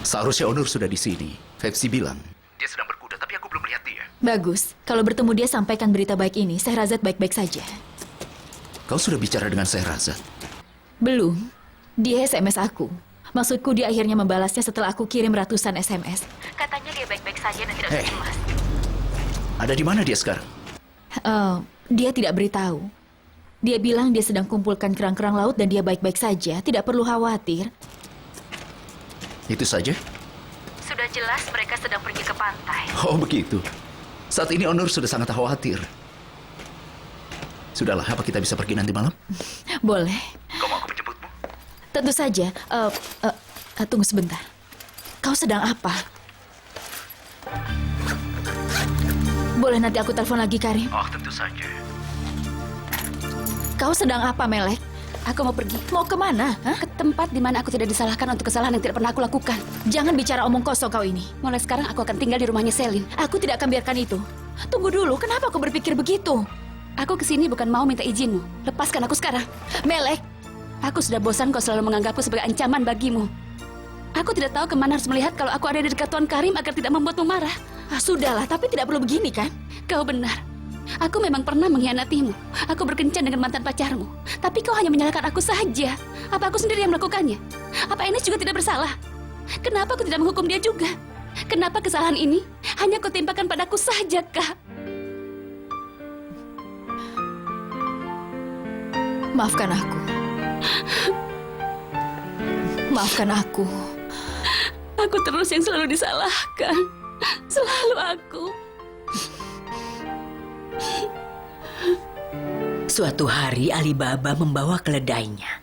Seharusnya Onur sudah di sini. Fepsi bilang dia sedang berkuda, tapi aku belum melihat dia. Bagus. Kalau bertemu dia, sampaikan berita baik ini. Sehrazad baik-baik saja. Kau sudah bicara dengan Sehrazad? Belum. Dia SMS aku. Maksudku dia akhirnya membalasnya setelah aku kirim ratusan SMS. Katanya dia baik-baik saja dan tidak cemas. Ada di mana dia sekarang? Dia tidak beritahu. Dia bilang dia sedang kumpulkan kerang-kerang laut dan dia baik-baik saja. Tidak perlu khawatir. Itu saja? Sudah jelas mereka sedang pergi ke pantai. Oh, begitu. Saat ini Onur sudah sangat khawatir. Sudahlah, apa kita bisa pergi nanti malam? Boleh. Kau mau aku menjemputmu? Tentu saja. Tunggu sebentar. Kau sedang apa? Boleh nanti aku telepon lagi, Karim? Oh, tentu saja. Kau sedang apa, Melek? Aku mau pergi. Mau kemana? Hah? Ke tempat di mana aku tidak disalahkan untuk kesalahan yang tidak pernah aku lakukan. Jangan bicara omong kosong kau ini. Mulai sekarang aku akan tinggal di rumahnya Selin. Aku tidak akan biarkan itu. Tunggu dulu, kenapa kau berpikir begitu? Aku kesini bukan mau minta izinmu. Lepaskan aku sekarang. Melek! Aku sudah bosan kau selalu menganggapku sebagai ancaman bagimu. Aku tidak tahu kemana harus melihat kalau aku ada di dekat Tuan Karim agar tidak membuatmu marah. Sudahlah, tapi tidak perlu begini kan? Kau benar. Aku memang pernah mengkhianatimu. Aku berkencan dengan mantan pacarmu. Tapi kau hanya menyalahkan aku saja. Apa aku sendiri yang melakukannya? Apa Enes juga tidak bersalah? Kenapa aku tidak menghukum dia juga? Kenapa kesalahan ini hanya kau timpakan padaku saja, Kak? Maafkan aku. Maafkan aku. Aku terus yang selalu disalahkan. Selalu aku. Suatu hari Alibaba membawa keledainya.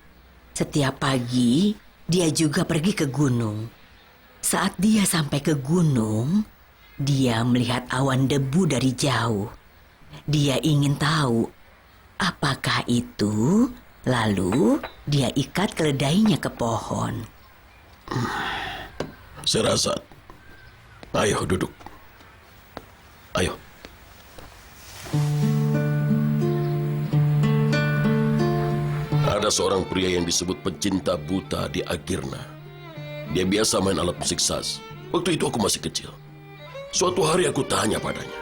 Setiap pagi, dia juga pergi ke gunung. Saat dia sampai ke gunung, dia melihat awan debu dari jauh. Dia ingin tahu apakah itu, lalu dia ikat keledainya ke pohon. Sehrazad, ayo duduk. Ayo. Ada seorang pria yang disebut pecinta buta di Agirna. Dia biasa main alat musik saz. Waktu itu aku masih kecil. Suatu hari aku tanya padanya,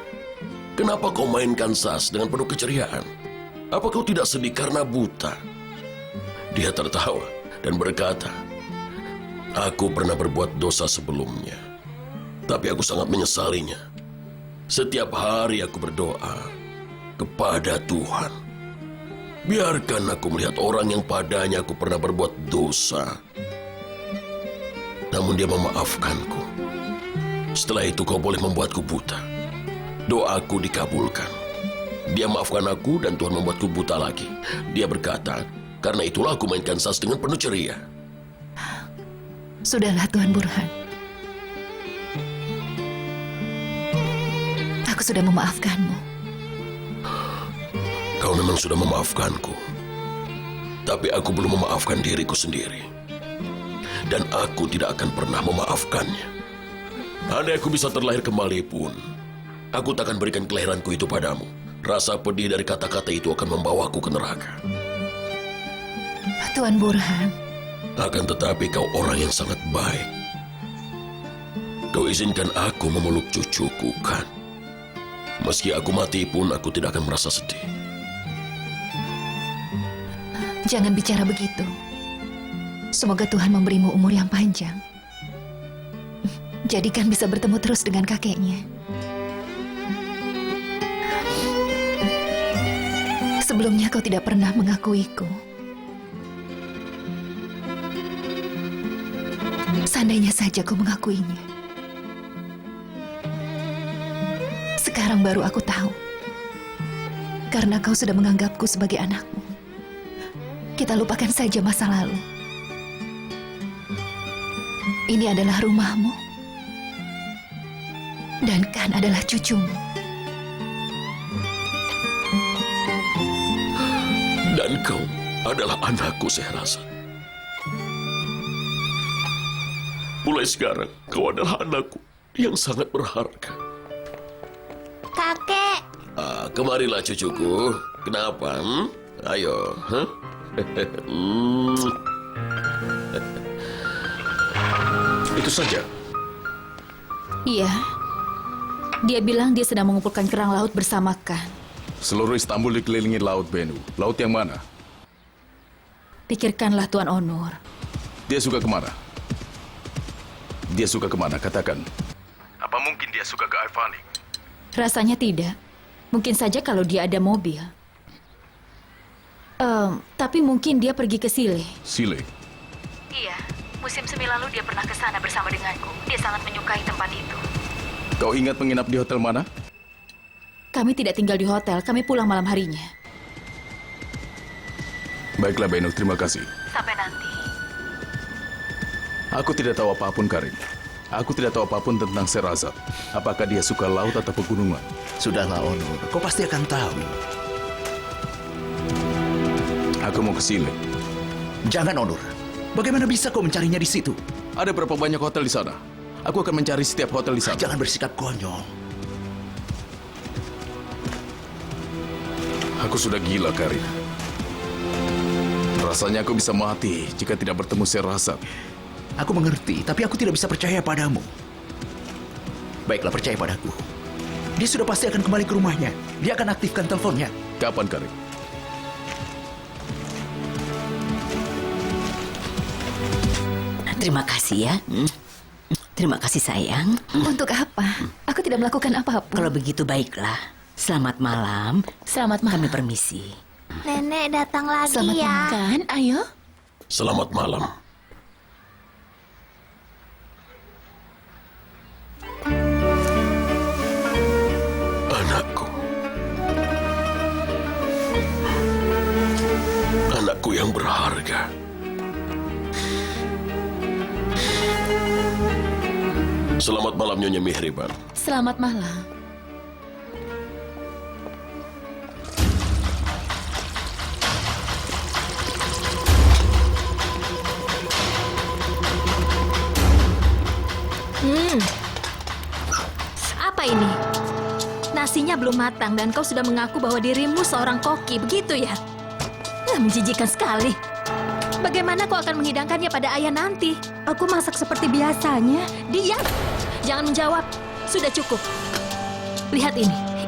"Kenapa kau mainkan saz dengan penuh keceriaan? Apa kau tidak sedih karena buta?" Dia tertawa dan berkata, "Aku pernah berbuat dosa sebelumnya, tapi aku sangat menyesalinya. Setiap hari aku berdoa kepada Tuhan. Biarkan aku melihat orang yang padanya aku pernah berbuat dosa. Namun dia memaafkanku. Setelah itu kau boleh membuatku buta. Doaku dikabulkan. Dia maafkan aku dan Tuhan membuatku buta lagi." Dia berkata, "Karena itulah aku mainkan saz dengan penuh ceria." Sudahlah, Tuan Burhan. Aku sudah memaafkanmu. Kau memang sudah memaafkanku. Tapi aku belum memaafkan diriku sendiri. Dan aku tidak akan pernah memaafkannya. Andai aku bisa terlahir kembali pun, aku tak akan berikan kelahiranku itu padamu. Rasa pedih dari kata-kata itu akan membawaku ke neraka. Tuan Burhan. Akan tetapi kau orang yang sangat baik. Kau izinkan aku memeluk cucuku, kan? Meski aku mati pun aku tidak akan merasa sedih. Jangan bicara begitu. Semoga Tuhan memberimu umur yang panjang. Jadikan bisa bertemu terus dengan kakeknya. Sebelumnya kau tidak pernah mengakuiku. Seandainya saja kau mengakuinya. Sekarang baru aku tahu Karena kau sudah menganggapku sebagai anakmu. Kita lupakan saja masa lalu. Ini adalah rumahmu. Dan Kan adalah cucumu. Dan kau adalah anakku, Sehrazad. Mulai sekarang, kau adalah anakku yang sangat berharga. Kakek, Kemarilah cucuku. Kenapa? Ayo. Itu saja. Iya. Dia bilang dia sedang mengumpulkan kerang laut bersama Kan. Seluruh Istanbul dikelilingi laut, Benu. Laut yang mana? Pikirkanlah Tuan Onur. Dia suka kemana? Dia suka kemana? Katakan. Apa mungkin dia suka ke Irvani? Rasanya tidak. Mungkin saja kalau dia ada mobil. Tapi mungkin dia pergi ke Sile. Sile. Iya, musim semi lalu dia pernah ke sana bersama denganku. Dia sangat menyukai tempat itu. Kau ingat menginap di hotel mana? Kami tidak tinggal di hotel, kami pulang malam harinya. Baiklah, Benu. Terima kasih. Sampai nanti. Aku tidak tahu apapun, Karin. Aku tidak tahu apapun tentang Sehrazad. Apakah dia suka laut atau pegunungan? Sudahlah, Onur. Kau pasti akan tahu. Aku mau ke Sile. Jangan, Onur. Bagaimana bisa kau mencarinya di situ? Ada berapa banyak hotel di sana? Aku akan mencari setiap hotel di sana. Jangan bersikap konyol. Aku sudah gila, Karin. Rasanya aku bisa mati jika tidak bertemu Sehrazad. Aku mengerti, tapi aku tidak bisa percaya padamu. Baiklah, percaya padaku. Dia sudah pasti akan kembali ke rumahnya. Dia akan aktifkan teleponnya. Kapan, Karin? Terima kasih ya. Terima kasih sayang. Untuk apa? Aku tidak melakukan apa-apa. Kalau begitu baiklah. Selamat malam. Selamat malam. Kami permisi. Nenek datang lagi Selamat ya. makan, ayo. Selamat malam. Anakku. Anakku yang berharga. Selamat malam, Nyonya Mihriban. Selamat malam. Apa ini? Nasinya belum matang dan kau sudah mengaku bahwa dirimu seorang koki, begitu ya? Menjijikan sekali. Bagaimana kau akan menghidangkannya pada ayah nanti? Aku masak seperti biasanya. Diam! Jangan menjawab. Sudah cukup. Lihat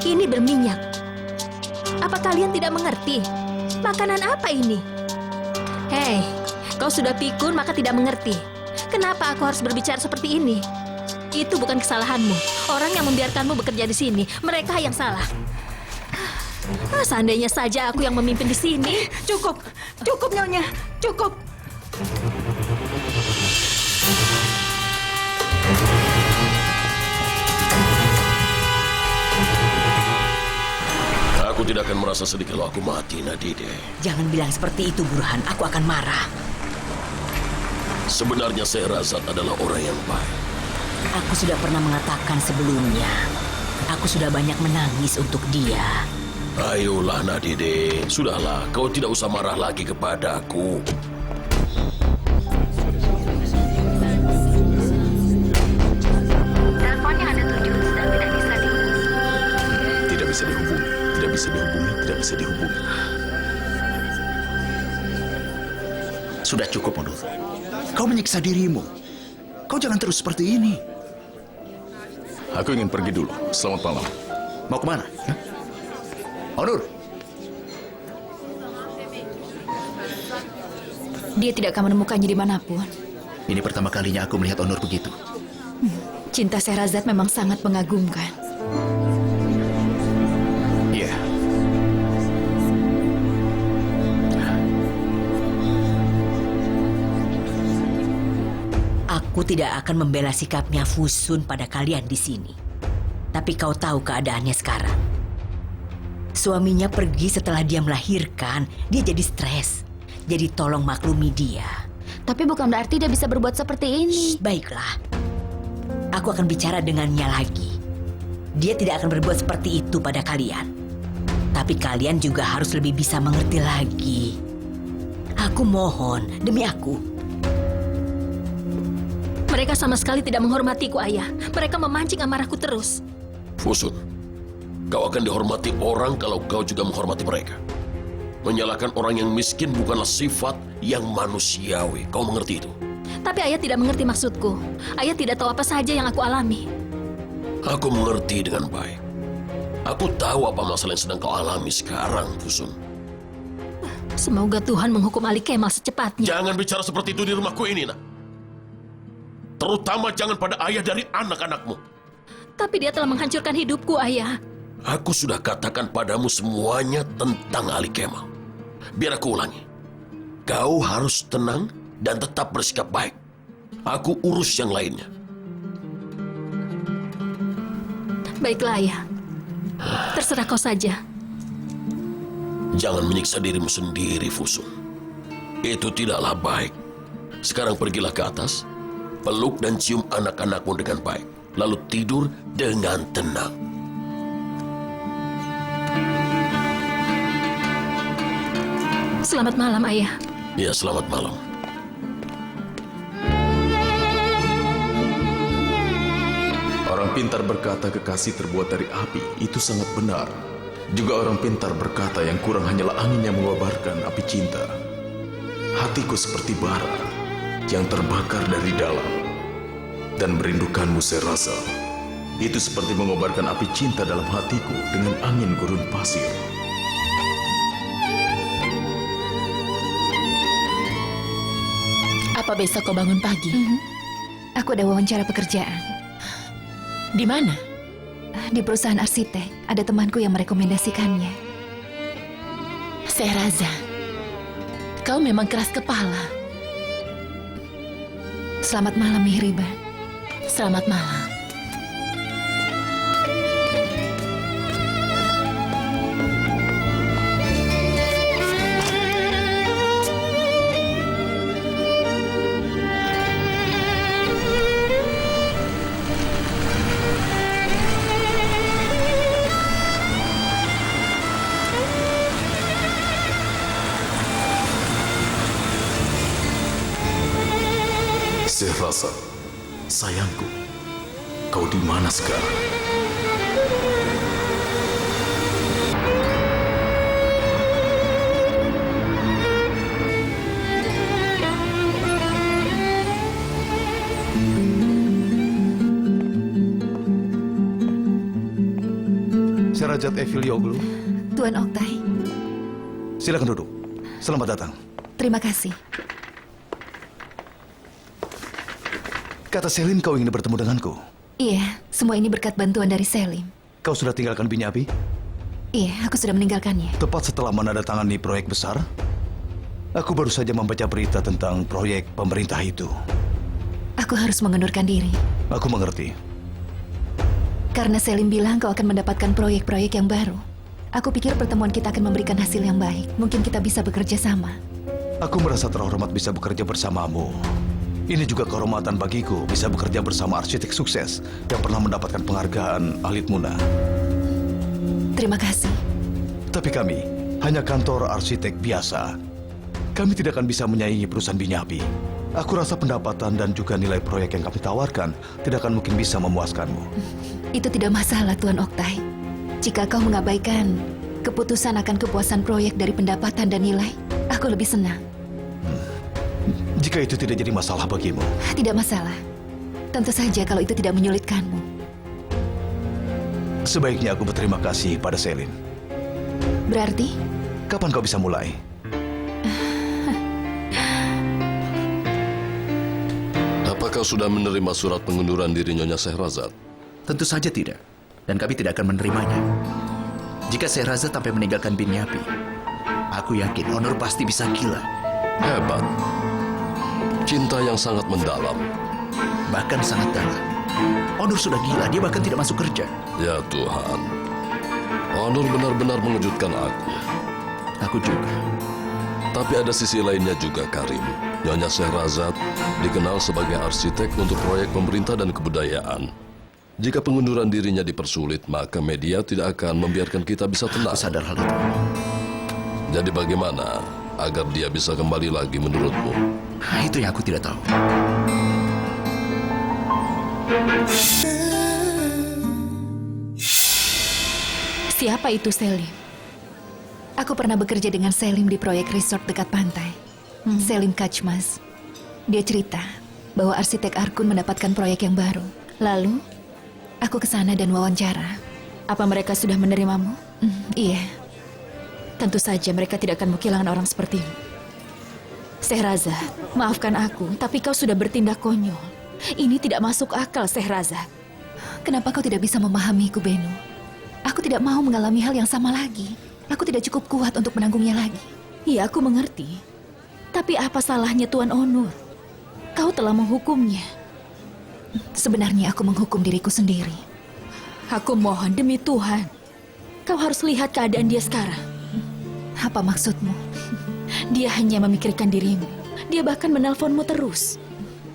ini berminyak. Apa kalian tidak mengerti? Makanan apa ini? Hei, kau sudah pikun maka tidak mengerti. Kenapa aku harus berbicara seperti ini? Itu bukan kesalahanmu. Orang yang membiarkanmu bekerja di sini, mereka yang salah. Seandainya saja aku yang memimpin di sini. Cukup, Nyonya, cukup. Aku tidak akan merasa sedih kalau aku mati, Nadide. Jangan bilang seperti itu, Burhan. Aku akan marah. Sebenarnya Sehrazad adalah orang yang baik. Aku sudah pernah mengatakan sebelumnya. Aku sudah banyak menangis untuk dia. Ayolah, Nadide. Sudahlah, kau tidak usah marah lagi kepadaku. Telepon yang Anda tuju sedang tidak bisa dihubungi. Tidak bisa dihubungi. Tidak bisa dihubungi. Tidak bisa dihubungi. Sudah cukup, Onur. Kau menyiksa dirimu. Kau jangan terus seperti ini. Aku ingin pergi dulu. Selamat malam. Mau kemana? Hah? Onur! Dia tidak akan menemukannya dimanapun. Ini pertama kalinya aku melihat Onur begitu. Cinta Sehrazad memang sangat mengagumkan. Iya. Aku tidak akan membela sikapnya Fusun pada kalian di sini. Tapi kau tahu keadaannya sekarang. Suaminya pergi setelah dia melahirkan. Dia jadi stres. Jadi tolong maklumi dia. Tapi bukan berarti dia bisa berbuat seperti ini. Baiklah. Aku akan bicara dengannya lagi. Dia tidak akan berbuat seperti itu pada kalian. Tapi kalian juga harus lebih bisa mengerti lagi. Aku mohon, demi aku. Mereka sama sekali tidak menghormatiku, Ayah. Mereka memancing amarahku terus. Fusun, kau akan dihormati orang kalau kau juga menghormati mereka. Menyalahkan orang yang miskin bukanlah sifat yang manusiawi. Kau mengerti itu? Tapi Ayah tidak mengerti maksudku. Ayah tidak tahu apa saja yang aku alami. Aku mengerti dengan baik. Aku tahu apa masalah yang sedang kau alami sekarang, Fusun. Semoga Tuhan menghukum Ali Kemal secepatnya. Jangan bicara seperti itu di rumahku ini, nak. Terutama jangan pada ayah dari anak-anakmu. Tapi dia telah menghancurkan hidupku, Ayah. Aku sudah katakan padamu semuanya tentang Ali Kemal. Biar aku ulangi. Kau harus tenang dan tetap bersikap baik. Aku urus yang lainnya. Baiklah, Ayah. Terserah kau saja. Jangan menyiksa dirimu sendiri, Fusun. Itu tidaklah baik. Sekarang pergilah ke atas, peluk dan cium anak-anakmu dengan baik. Lalu tidur dengan tenang. Selamat malam, Ayah. Ya, selamat malam. Orang pintar berkata kekasih terbuat dari api, itu sangat benar. Juga orang pintar berkata yang kurang hanyalah angin yang mengobarkan api cinta. Hatiku seperti bara yang terbakar dari dalam dan merindukanmu serasa. Itu seperti mengobarkan api cinta dalam hatiku dengan angin gurun pasir. Apa besok kau bangun pagi? Aku ada wawancara pekerjaan. Di mana? Di perusahaan arsitek. Ada temanku yang merekomendasikannya. Sehraza, kau memang keras kepala. Selamat malam, Mihriban. Selamat malam. Sehraza, sayangku, kau di mana sekarang? Serajat Evilioglu. Tuan Oktay, Silakan duduk. Selamat datang. terima kasih. Kata Selin kau ingin bertemu denganku. Iya, semua ini berkat bantuan dari Selim. Kau sudah tinggalkan Binyabi? Iya, aku sudah meninggalkannya. Tepat setelah menandatangani proyek besar, aku baru saja membaca berita tentang proyek pemerintah itu. Aku harus mengundurkan diri. Aku mengerti. Karena Selim bilang kau akan mendapatkan proyek-proyek yang baru. Aku pikir pertemuan kita akan memberikan hasil yang baik. Mungkin kita bisa bekerja sama. Aku merasa terhormat bisa bekerja bersamamu. Ini juga kehormatan bagiku bisa bekerja bersama arsitek sukses yang pernah mendapatkan penghargaan Alit Muna. Terima kasih. Tapi kami hanya kantor arsitek biasa. Kami tidak akan bisa menyaingi perusahaan Binyabi. Aku rasa pendapatan dan juga nilai proyek yang kami tawarkan tidak akan mungkin bisa memuaskanmu. Itu tidak masalah, Tuan Oktay. Jika kau mengabaikan keputusan akan kepuasan proyek dari pendapatan dan nilai, aku lebih senang. Jika itu tidak jadi masalah bagimu. Tidak masalah. Tentu saja kalau itu tidak menyulitkanmu. Sebaiknya aku berterima kasih pada Selin. Berarti? Kapan kau bisa mulai? Apa kau sudah menerima surat pengunduran diri Nyonya Sehrazad? Tentu saja tidak. Dan kami tidak akan menerimanya. Jika Sehrazad sampai meninggalkan Binyabi, aku yakin Onur pasti bisa gila. Hebat. Cinta yang sangat mendalam. Bahkan sangat dalam. Onur sudah gila, dia bahkan tidak masuk kerja. Ya Tuhan. Onur benar-benar mengejutkan aku. Aku juga. Tapi ada sisi lainnya juga, Karim. Nyonya Syahrazad dikenal sebagai arsitek untuk proyek pemerintah dan kebudayaan. Jika pengunduran dirinya dipersulit, maka media tidak akan membiarkan kita bisa tenang. Aku sadar hal itu. Jadi bagaimana agar dia bisa kembali lagi menurutmu? Itu yang aku tidak tahu. Siapa itu Selim? Aku pernah bekerja dengan Selim di proyek resort dekat pantai. Selim Kachmas. Dia cerita bahwa arsitek Arkun mendapatkan proyek yang baru. Lalu, aku ke sana dan wawancara. apa mereka sudah menerimamu? Iya. Tentu saja mereka tidak akan mau kehilangan orang sepertimu. Syahrazad, maafkan aku, tapi kau sudah bertindak konyol. Ini tidak masuk akal, Syahrazad. Kenapa kau tidak bisa memahamiku, Benu? Aku tidak mau mengalami hal yang sama lagi. Aku tidak cukup kuat untuk menanggungnya lagi. Iya, aku mengerti. Tapi apa salahnya Tuan Onur? Kau telah menghukumnya. Sebenarnya aku menghukum diriku sendiri. Aku mohon demi Tuhan, kau harus lihat keadaan dia sekarang. Apa maksudmu? Dia hanya memikirkan dirimu. Dia bahkan menelponmu terus.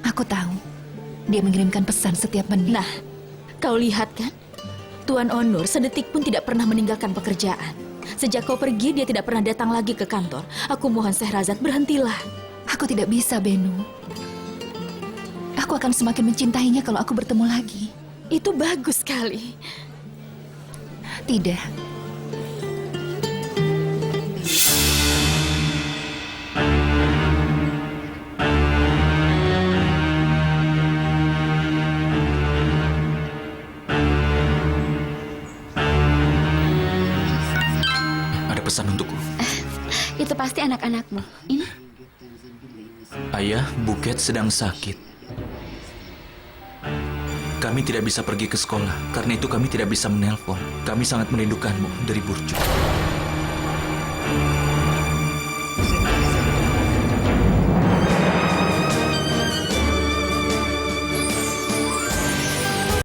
Aku tahu. Dia mengirimkan pesan setiap menit. Nah, kau lihat kan? Tuan Onur sedetik pun tidak pernah meninggalkan pekerjaan. Sejak kau pergi, dia tidak pernah datang lagi ke kantor. Aku mohon Syahrazad, berhentilah. Aku tidak bisa, Benu. Aku akan semakin mencintainya kalau aku bertemu lagi. Itu bagus sekali. Tidak. Ada pesan untukku. Itu pasti anak-anakmu. Ini? Ayah, Buket sedang sakit. Kami tidak bisa pergi ke sekolah. Karena itu kami tidak bisa menelpon. Kami sangat merindukanmu dari Burcu.